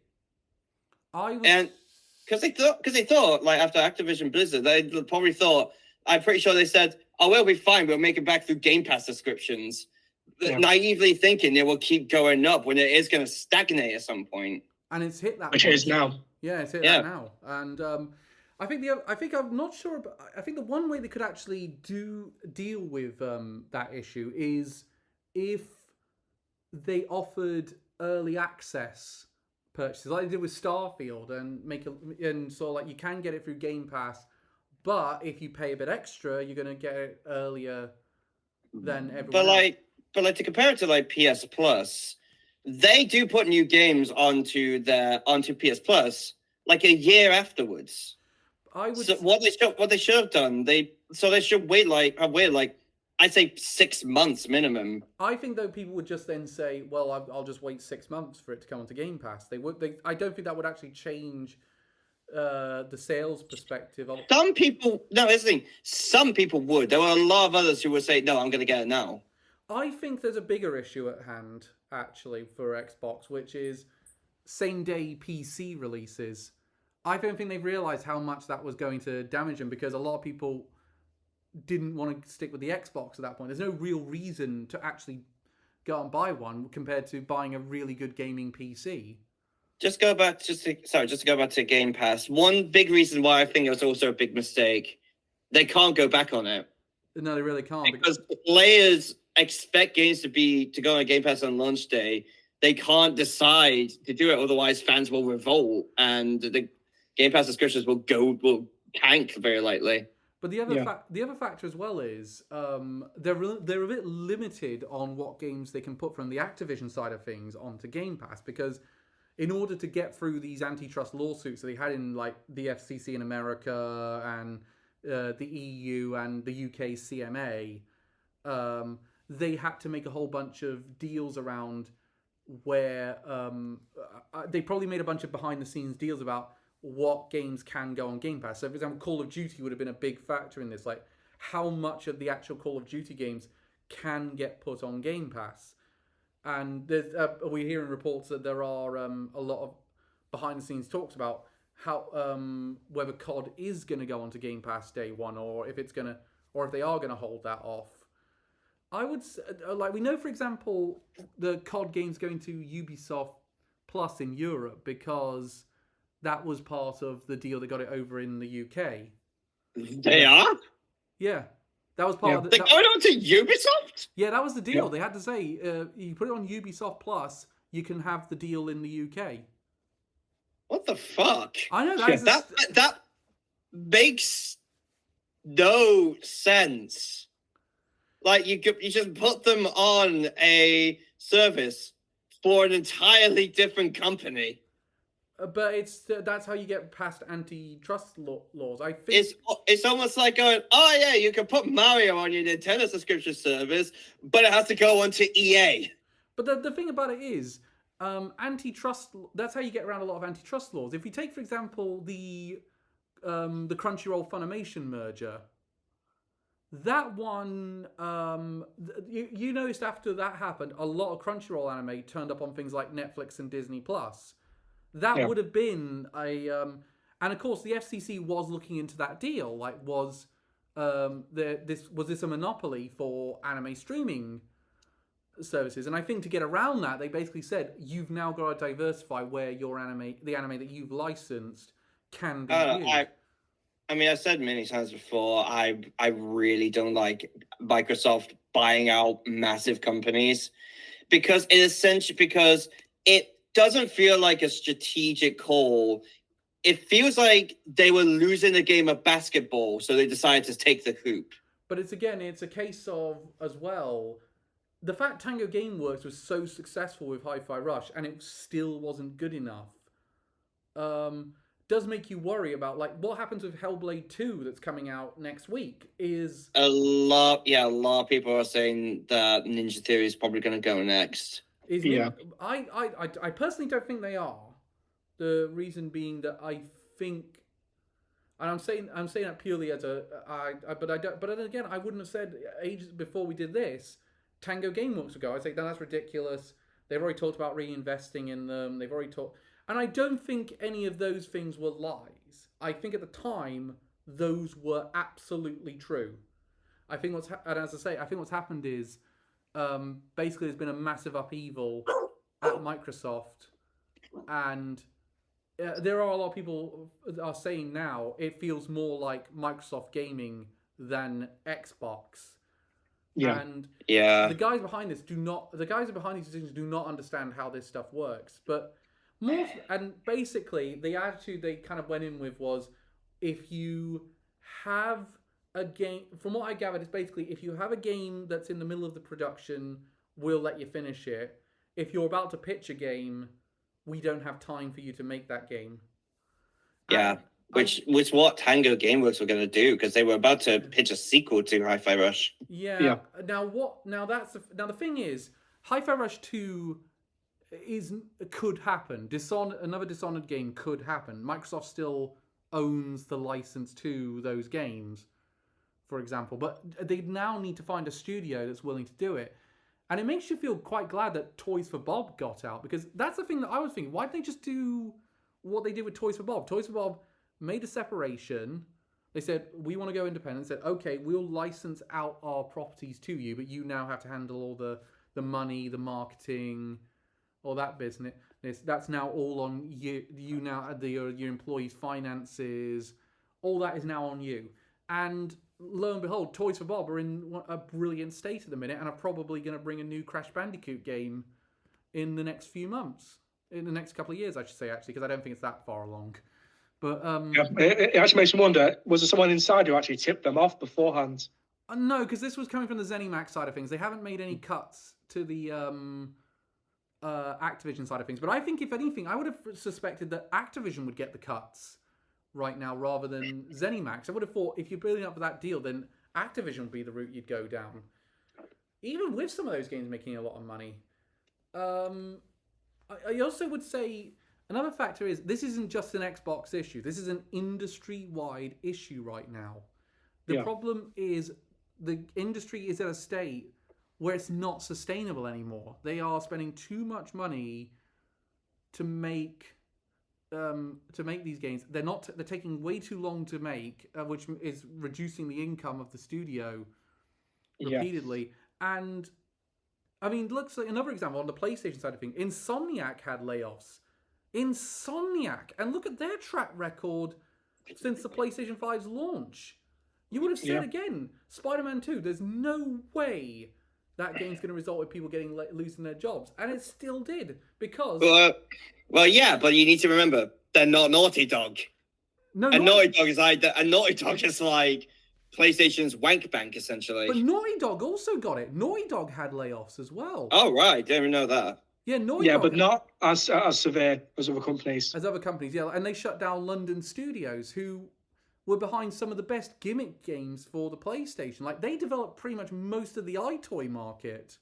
Because they thought like after Activision Blizzard, they probably thought. I'm pretty sure they said, "Oh, we'll be fine. We'll make it back through Game Pass subscriptions," naively thinking it will keep going up when it is going to stagnate at some point. And it's hit that. Which it is now. Yeah, it's hit that now. And I think I'm not sure, but I think the one way they could actually deal with that issue is if they offered early access purchases like they did with Starfield and so like you can get it through Game Pass, but if you pay a bit extra, you're gonna get it earlier than everyone else. But to compare it to like PS Plus, they do put new games onto PS Plus like a year afterwards. What they should have done, they should wait like I'd say 6 months minimum. I think though people would just then say, "Well, I'll just wait 6 months for it to come onto Game Pass." I don't think that would actually change the sales perspective. Some people would. There were a lot of others who would say, "No, I'm going to get it now." I think there's a bigger issue at hand actually for Xbox, which is same day PC releases. I don't think they've realized how much that was going to damage them, because a lot of people didn't want to stick with the Xbox at that point. There's no real reason to actually go and buy one compared to buying a really good gaming PC. Just to go back to Game Pass. One big reason why I think it was also a big mistake, they can't go back on it. No, they really can't. Because players expect games to go on Game Pass on launch day. They can't decide to do it, otherwise fans will revolt, and the Game Pass subscriptions will tank very lightly. But the other factor as well is they're a bit limited on what games they can put from the Activision side of things onto Game Pass, because in order to get through these antitrust lawsuits that they had in like the FCC in America and the EU and the UK CMA, they had to make a whole bunch of deals around where they probably made a bunch of behind the scenes deals about what games can go on Game Pass. So, for example, Call of Duty would have been a big factor in this. Like, how much of the actual Call of Duty games can get put on Game Pass? And there's, we're hearing reports that there are a lot of behind the scenes talks about how whether COD is going to go onto Game Pass day one, or if they are going to hold that off. I would like, we know, for example, the COD game's going to Ubisoft Plus in Europe because that was part of the deal that got it over in the UK. They are? Yeah. That was part of the... They're going on to Ubisoft? Yeah, that was the deal. Yeah. They had to say, you put it on Ubisoft Plus, you can have the deal in the UK. What the fuck? I know, that makes no sense. Like, you just put them on a service for an entirely different company. But that's how you get past antitrust laws. I think it's almost like going, oh yeah, you can put Mario on your Nintendo subscription service, but it has to go onto EA. But the thing about it is, antitrust. That's how you get around a lot of antitrust laws. If you take, for example, the Crunchyroll Funimation merger, that one, you noticed after that happened, a lot of Crunchyroll anime turned up on things like Netflix and Disney Plus. That would have been a, and of course the FCC was looking into that deal. Like, was this a monopoly for anime streaming services? And I think to get around that, they basically said, you've now got to diversify where your the anime that you've licensed can be used. I mean, I've said many times before, I really don't like Microsoft buying out massive companies because it doesn't feel like a strategic call. It feels like they were losing a game of basketball, so they decided to take the hoop. But it's a case of, as well, the fact Tango Gameworks was so successful with Hi-Fi Rush and it still wasn't good enough, does make you worry about, like, what happens with Hellblade 2 that's coming out next week. Is a lot of people are saying that Ninja Theory is probably going to go next. I personally don't think they are. The reason being that I think, and I'm saying that purely as but then again, I wouldn't have said ages before we did this, Tango Gameworks ago. I'd say, no, that's ridiculous. They've already talked about reinvesting in them. They've already talked, and I don't think any of those things were lies. I think at the time those were absolutely true. I think what's happened is, basically there's been a massive upheaval at Microsoft, and there are a lot of people are saying now it feels more like Microsoft gaming than Xbox. Yeah. And the guys behind these decisions do not understand how this stuff works. But more, and basically the attitude they kind of went in with was, if you have a game, from what I gathered, is basically, if you have a game that's in the middle of the production, we'll let you finish it. If you're about to pitch a game, we don't have time for you to make that game. Yeah, which was what Tango Gameworks were going to do, because they were about to pitch a sequel to Hi-Fi Rush. Yeah. Now the thing is, Hi-Fi Rush 2 could happen. Another Dishonored game could happen. Microsoft still owns the license to those games, for example, but they now need to find a studio that's willing to do it. And it makes you feel quite glad that Toys for Bob got out, because that's the thing that I was thinking. Why didn't they just do what they did with Toys for Bob. Toys for Bob made a separation. They said, we want to go independent. Said, okay, we'll license out our properties to you, but you now have to handle all the money, the marketing, all that business. That's now all on you. You now, your employees' finances, all that is now on you. And lo and behold, Toys for Bob are in a brilliant state at the minute and are probably going to bring a new Crash Bandicoot game in the next few months. In the next couple of years, I should say, actually, because I don't think it's that far along. But it actually makes me wonder, was there someone inside who actually tipped them off beforehand? No, because this was coming from the ZeniMax side of things. They haven't made any cuts to the Activision side of things. But I think, if anything, I would have suspected that Activision would get the cuts right now rather than ZeniMax. I would have thought if you're building up for that deal, then Activision would be the route you'd go down. Even with some of those games making a lot of money. I also would say another factor is this isn't just an Xbox issue. This is an industry-wide issue right now. The problem is the industry is at a state where it's not sustainable anymore. They are spending too much money to make these games. They're taking way too long to make, which is reducing the income of the studio repeatedly. And I mean, looks like another example on the PlayStation side of things. Insomniac had layoffs. Insomniac, and look at their track record since the PlayStation 5's launch. You would have said again, Spider-Man 2. There's no way that game's going to result in people losing their jobs, and it still did because. Well, yeah, but you need to remember they're not Naughty Dog. No, Naughty Dog is like PlayStation's wank bank, essentially. But Naughty Dog also got it. Naughty Dog had layoffs as well. Oh, right. Didn't even know that. Yeah, Naughty Dog. But not as severe as other companies. As other companies, yeah. And they shut down London studios, who were behind some of the best gimmick games for the PlayStation. Like, they developed pretty much most of the iToy market.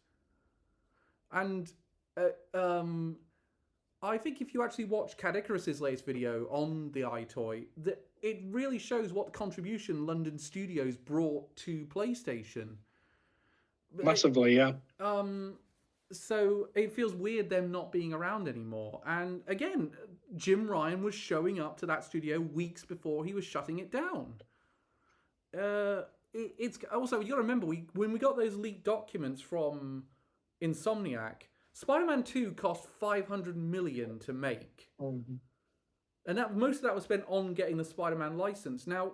And I think if you actually watch Cad Icarus's latest video on the iToy, it really shows what contribution London Studios brought to PlayStation. Massively, yeah. So it feels weird them not being around anymore. And again, Jim Ryan was showing up to that studio weeks before he was shutting it down. It's also, you got to remember, when we got those leaked documents from Insomniac, Spider-Man 2 cost $500 million to make. Mm-hmm. And most of that was spent on getting the Spider-Man license. Now,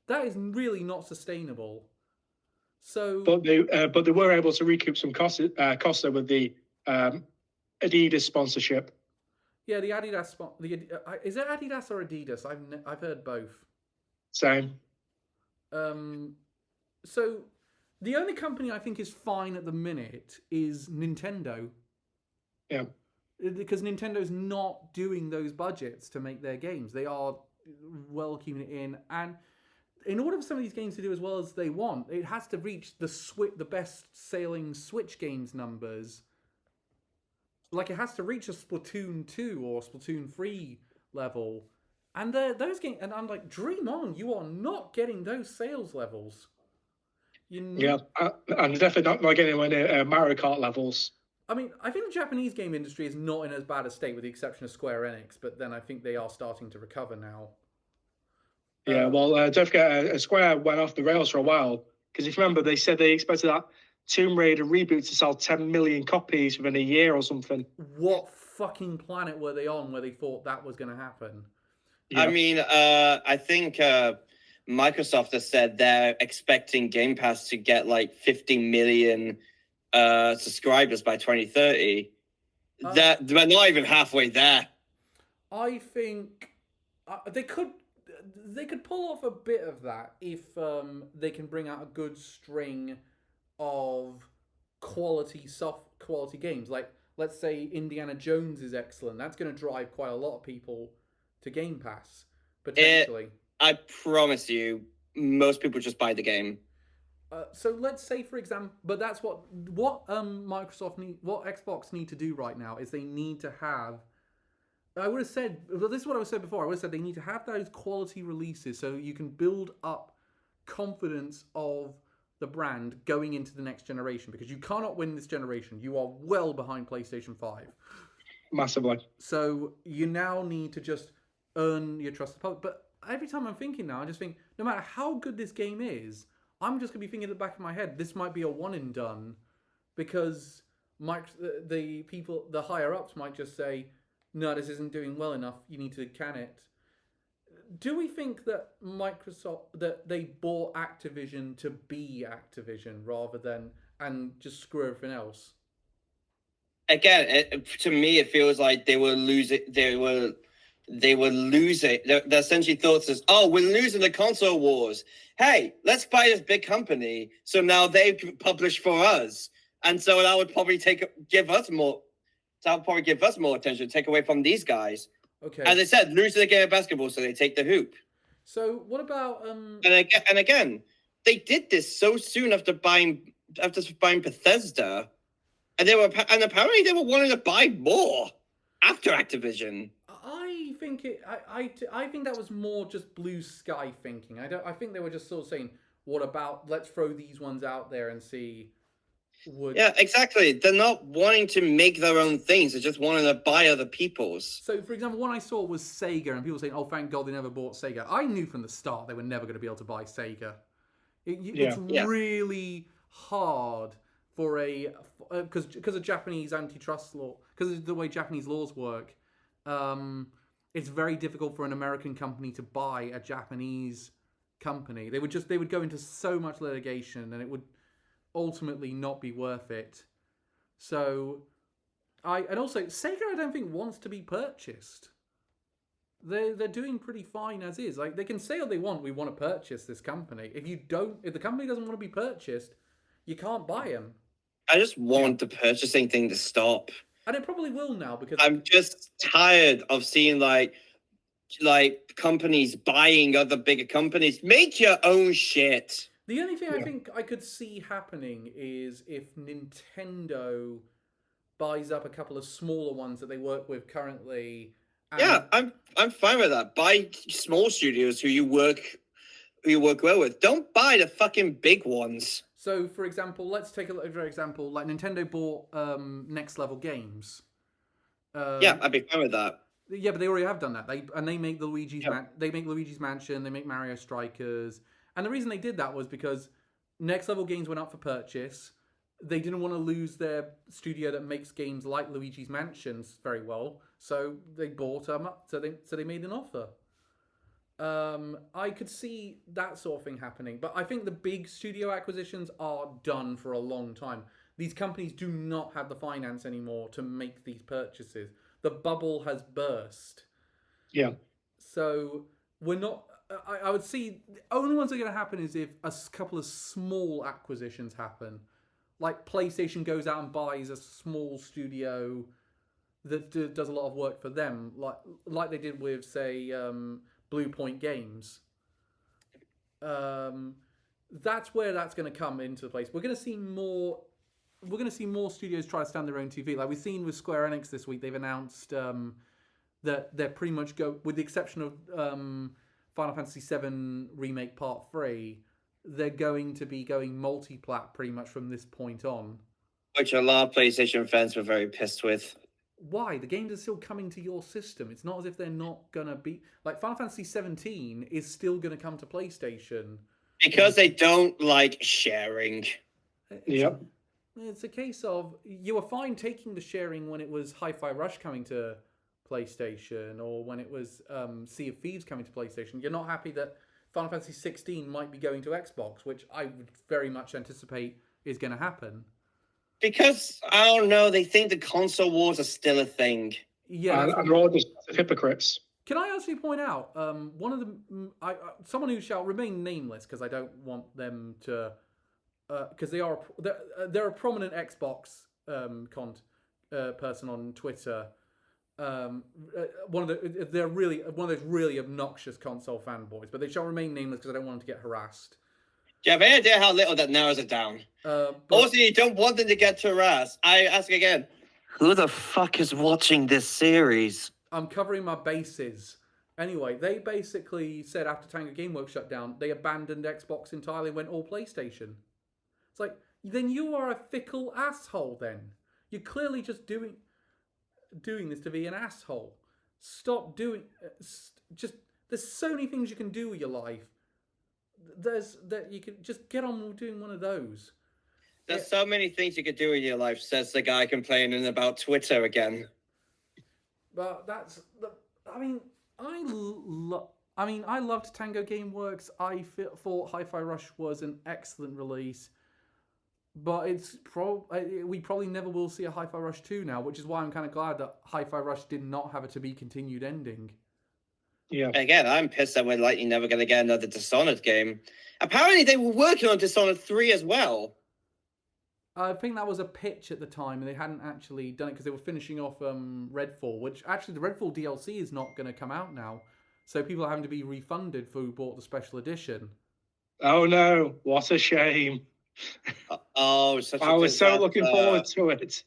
that is really not sustainable. So, but they were able to recoup some costs with the Adidas sponsorship. Yeah, the Adidas is it Adidas or Adidas? I've heard both. Same. So the only company I think is fine at the minute is Nintendo. Yeah. Because Nintendo's not doing those budgets to make their games. They are well keeping it in, and in order for some of these games to do as well as they want, it has to reach the best-selling Switch games numbers. Like, it has to reach a Splatoon 2 or Splatoon 3 level. And those games, and I'm like, dream on, you are not getting those sales levels. I'm definitely not getting anywhere near Mario Kart levels. I mean, I think the Japanese game industry is not in as bad a state with the exception of Square Enix, but then I think they are starting to recover now. Yeah, don't forget, Square went off the rails for a while. Because if you remember, they said they expected that Tomb Raider reboot to sell 10 million copies within a year or something. What fucking planet were they on where they thought that was going to happen? Yeah. I mean, I think Microsoft has said they're expecting Game Pass to get like 50 million subscribers by 2030. They're not even halfway there. I think they could pull off a bit of that if they can bring out a good string of quality games. Like, let's say Indiana Jones is excellent. That's going to drive quite a lot of people to Game Pass potentially. I promise you, most people just buy the game. So let's say, for example, but that's what Xbox need to do right now is they need to have. I would have said, well, this is what I said before. I would have said they need to have those quality releases so you can build up confidence of the brand going into the next generation, because you cannot win this generation. You are well behind PlayStation 5. Massively. So you now need to just earn your trust of the public. But every time I'm thinking now, I just think no matter how good this game is, I'm just gonna be thinking at the back of my head, this might be a one and done, because the people, the higher ups might just say, no, this isn't doing well enough. You need to can it. Do we think that Microsoft, that they bought Activision to be Activision rather than and just screw everything else? Again, to me, it feels like they were losing. They were losing. Their essentially thoughts is, oh, we're losing the console wars. Hey, let's buy this big company. So now they publish for us, and so that would probably give us more. That would probably give us more attention, take away from these guys. Okay. As I said, lose the game of basketball, so they take the hoop. So what about And again, they did this so soon after buying Bethesda, and apparently they were wanting to buy more after Activision. I think I think that was more just blue sky thinking. I think they were just sort of saying, what about let's throw these ones out there and see. Yeah, exactly. They're not wanting to make their own things. They're just wanting to buy other people's. So, for example, one I saw was Sega, and people saying, "Oh, thank God they never bought Sega." I knew from the start they were never going to be able to buy Sega. It's really hard for because of Japanese antitrust law, because of the way Japanese laws work. It's very difficult for an American company to buy a Japanese company. They would go into so much litigation, and it would ultimately not be worth it. So and also Sega I don't think wants to be purchased. They're doing pretty fine as is. Like, they can say all they want, we want to purchase this company. If the company doesn't want to be purchased, you can't buy them. I just want the purchasing thing to stop. And it probably will now, because I'm just tired of seeing like companies buying other bigger companies. Make your own shit. The only thing I think I could see happening is if Nintendo buys up a couple of smaller ones that they work with currently. Yeah, I'm fine with that. Buy small studios who you work well with. Don't buy the fucking big ones. So, for example, let's take a example. Like, Nintendo bought Next Level Games. Yeah, I'd be fine with that. Yeah, but they already have done that. They make the they make Luigi's Mansion. They make Mario Strikers. And the reason they did that was because Next Level Games went up for purchase. They didn't want to lose their studio that makes games like Luigi's Mansions very well, so they bought them up. So they made an offer. I could see that sort of thing happening, but I think the big studio acquisitions are done for a long time. These companies do not have the finance anymore to make these purchases. The bubble has burst. Yeah. So we're not. I would see the only ones that are going to happen is if a couple of small acquisitions happen, like PlayStation goes out and buys a small studio that does a lot of work for them, like they did with, say, Blue Point Games. That's where that's going to come into place. We're going to see more. We're going to see more studios try to stand their own TV. Like we've seen with Square Enix this week, they've announced that they're pretty much with the exception of Final Fantasy VII Remake Part 3, they're going to be going multi-plat pretty much from this point on. Which a lot of PlayStation fans were very pissed with. Why? The games are still coming to your system. It's not as if they're not going to be... Like, Final Fantasy 17 is still going to come to PlayStation. Because they don't like sharing. Yep. It's a case of... You were fine taking the sharing when it was Hi-Fi Rush coming to PlayStation, or when it was Sea of Thieves coming to PlayStation. You're not happy that Final Fantasy 16 might be going to Xbox, which I would very much anticipate is going to happen. Because, I don't know, they think the console wars are still a thing. Yeah, and they're all just hypocrites. Can I actually point out one of the someone who shall remain nameless, because I don't want them to, because they're a prominent Xbox person on Twitter. They're really one of those really obnoxious console fanboys, but they shall remain nameless because I don't want them to get harassed. Do you have any idea how little that narrows it down? Also, you don't want them to get harassed. I ask again, who the fuck is watching this series? I'm covering my bases. Anyway, they basically said after Tango Gameworks shut down, they abandoned Xbox entirely and went all PlayStation. It's like, then you are a fickle asshole then. You're clearly just doing this to be an asshole. Stop doing... there's so many things you can do with your life. There's that you can just get on with doing one of those. There's so many things you could do in your life, says the guy complaining about Twitter again. But I mean, I loved Tango Gameworks. I thought Hi-Fi Rush was an excellent release. But we probably never will see a Hi-Fi Rush 2 now, which is why I'm kind of glad that Hi-Fi Rush did not have a to-be-continued ending. Yeah. Again, I'm pissed that we're likely never going to get another Dishonored game. Apparently, they were working on Dishonored 3 as well. I think that was a pitch at the time, and they hadn't actually done it because they were finishing off Redfall, which actually the Redfall DLC is not going to come out now. So people are having to be refunded for who bought the special edition. Oh no, what a shame. I was so looking forward to it.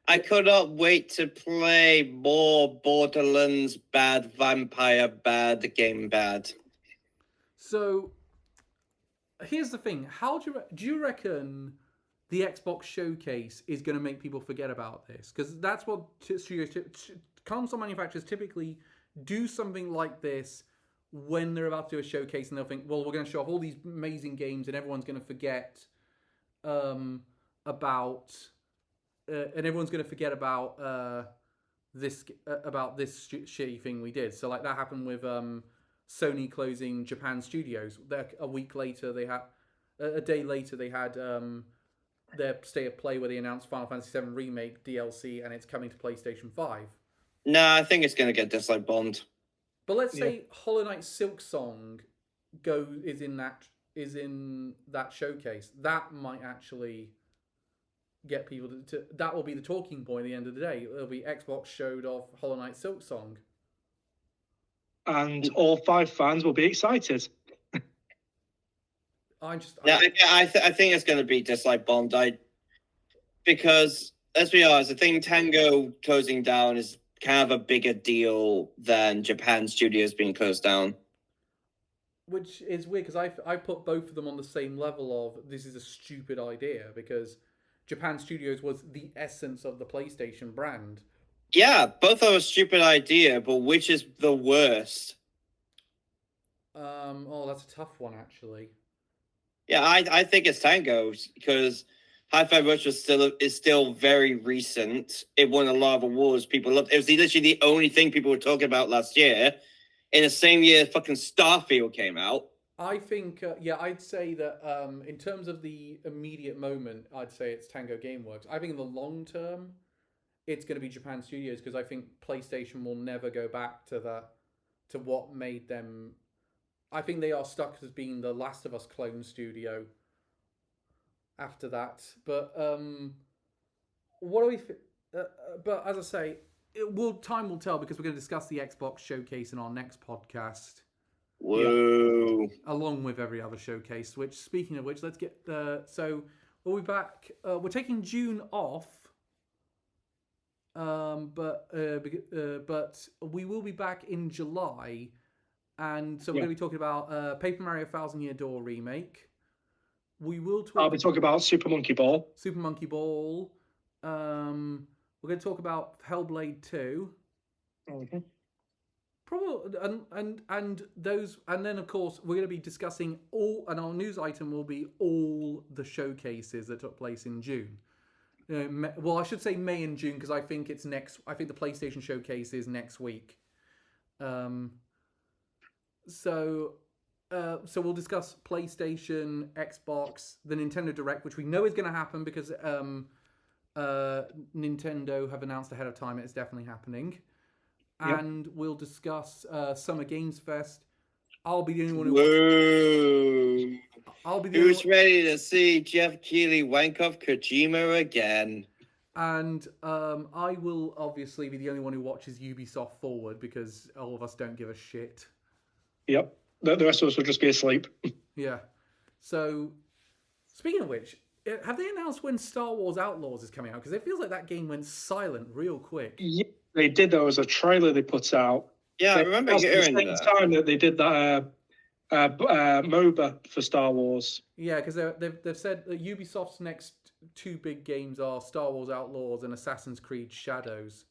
I could not wait to play more Borderlands bad, vampire bad, game bad. So here's the thing: do you reckon the Xbox showcase is going to make people forget about this? Because that's what console manufacturers typically do, something like this when they're about to do a showcase, and they'll think, well, we're going to show off all these amazing games, and everyone's going to forget about this shitty thing we did. So like that happened with Sony closing Japan studios. A week later, a day later they had their State of Play where they announced Final Fantasy VII Remake DLC, and it's coming to PlayStation 5. No, I think it's going to get dislike bombed. But let's say Hollow Knight Silksong is in that showcase. That might actually get people to that will be the talking point at the end of the day. It'll be Xbox showed off Hollow Knight Silksong. And all 5 fans will be excited. I think it's going to be dislike bombed. Because let's be honest, I think Tango closing down is kind of a bigger deal than Japan studios being closed down. Which is weird because I put both of them on the same level of this is a stupid idea, because Japan Studios was the essence of the PlayStation brand. Yeah, both are a stupid idea, but which is the worst? That's a tough one actually. Yeah, I think it's Tango's, because Hi-Fi Rush is still very recent. It won a lot of awards. People loved it. It was literally the only thing people were talking about last year. In the same year, fucking Starfield came out. I think, I'd say that in terms of the immediate moment, I'd say it's Tango Gameworks. I think in the long term, it's going to be Japan Studios, because I think PlayStation will never go back to what made them. I think they are stuck as being the Last of Us clone studio after that. But what do we? But as I say, time will tell, because we're going to discuss the Xbox showcase in our next podcast. Whoa! Along with every other showcase. Which, speaking of which, let's get. So we'll be back. We're taking June off. But we will be back in July, and so we're going to be talking about Paper Mario 1,000 Year Door remake. We will talk. I'll be talking about Super Monkey Ball. We're going to talk about Hellblade 2. Mm-hmm. Probably, and then of course we're going to be discussing and our news item will be all the showcases that took place in June. Well, I should say May and June, because I think it's next. I think the PlayStation showcase is next week. So we'll discuss PlayStation, Xbox, the Nintendo Direct, which we know is going to happen because Nintendo have announced ahead of time it's definitely happening. Yep. And we'll discuss Summer Games Fest. I'll be the only one who. Who's ready to see Jeff Keighley wank off Kojima again? And I will obviously be the only one who watches Ubisoft Forward, because all of us don't give a shit. Yep. The rest of us will just be asleep. Yeah. So, speaking of which, have they announced when Star Wars Outlaws is coming out? Because it feels like that game went silent real quick. Yeah, they did. There was a trailer they put out. Yeah, I remember hearing that. At the same time that they did that MOBA for Star Wars. Yeah, because they've said that Ubisoft's next 2 big games are Star Wars Outlaws and Assassin's Creed Shadows.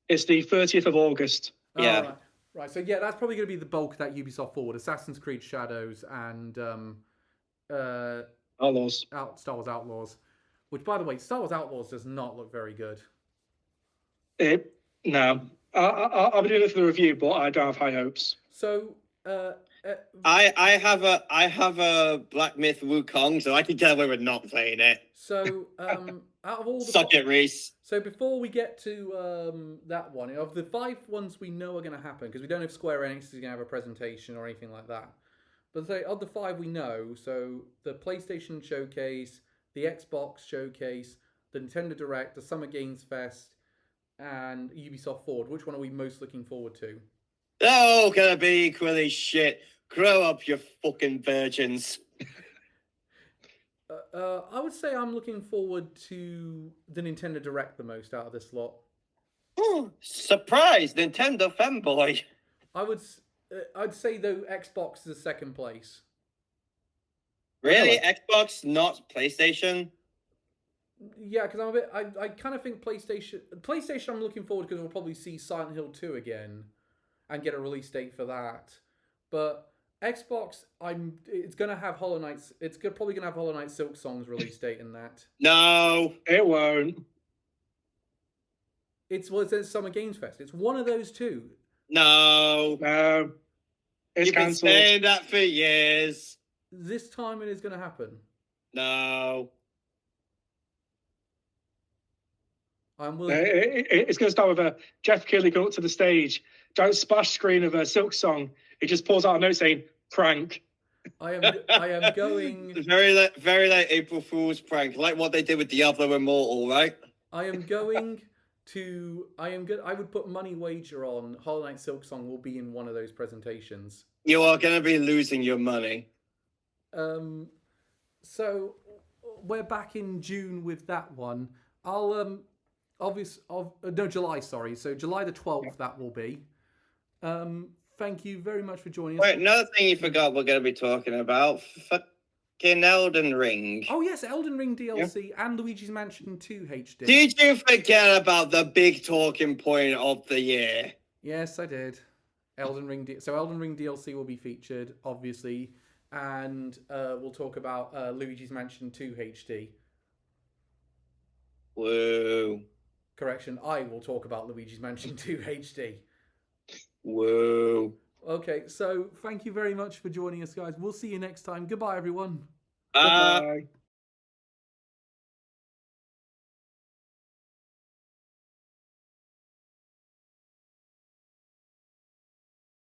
It's the 30th of August. Yeah. Right. Right, so yeah, that's probably going to be the bulk of that Ubisoft Forward. Assassin's Creed Shadows and Outlaws. Star Wars Outlaws. Which, by the way, Star Wars Outlaws does not look very good. No. I'll be doing it for the review, but I don't have high hopes. So, I have a Black Myth Wukong, so I can get away with not playing it. So, out of all the Suck it, Reese. So before we get to that one, of the 5 ones we know are going to happen, because we don't know if Square Enix is going to have a presentation or anything like that. But say of the 5 we know, so the PlayStation Showcase, the Xbox Showcase, the Nintendo Direct, the Summer Games Fest, and Ubisoft Forward. Which one are we most looking forward to? Oh, gonna be equally shit. Grow up, you fucking virgins. I would say I'm looking forward to the Nintendo Direct the most out of this lot. Surprise, Nintendo fanboy. I'd say though Xbox is a second place. Really, Xbox, not PlayStation? Yeah, because I'm a bit. I kind of think PlayStation. I'm looking forward because we'll probably see Silent Hill 2 again, and get a release date for that. But Xbox, it's gonna have Hollow Knight's. It's probably gonna have Hollow Knight Silk Song's release date in that. No, it won't. It says Summer Games Fest. It's one of those two. No, it's You've cancelled. been saying that for years. This time it is gonna happen. No. I'm willing. It's going to start with Jeff Keighley going up to the stage. Don't splash screen of a Silk Song. He just pulls out a note saying "prank." I am going. Very late April Fool's prank, like what they did with Diablo Immortal, right? I am going to. I would put money wager on Hollow Knight Silk Song will be in one of those presentations. You are going to be losing your money. So we're back in June with that one. I'll July, sorry. So July the 12th, that will be. Thank you very much for joining us. Wait, another thing you forgot we're going to be talking about. Fucking Elden Ring. Oh, yes, Elden Ring DLC and Luigi's Mansion 2 HD. Did you forget about the big talking point of the year? Yes, I did. Elden Ring DLC will be featured, obviously. And we'll talk about Luigi's Mansion 2 HD. Woo. Correction, I will talk about Luigi's Mansion 2 HD. Woo. Okay, so thank you very much for joining us, guys. We'll see you next time. Goodbye, everyone. Bye. Goodbye.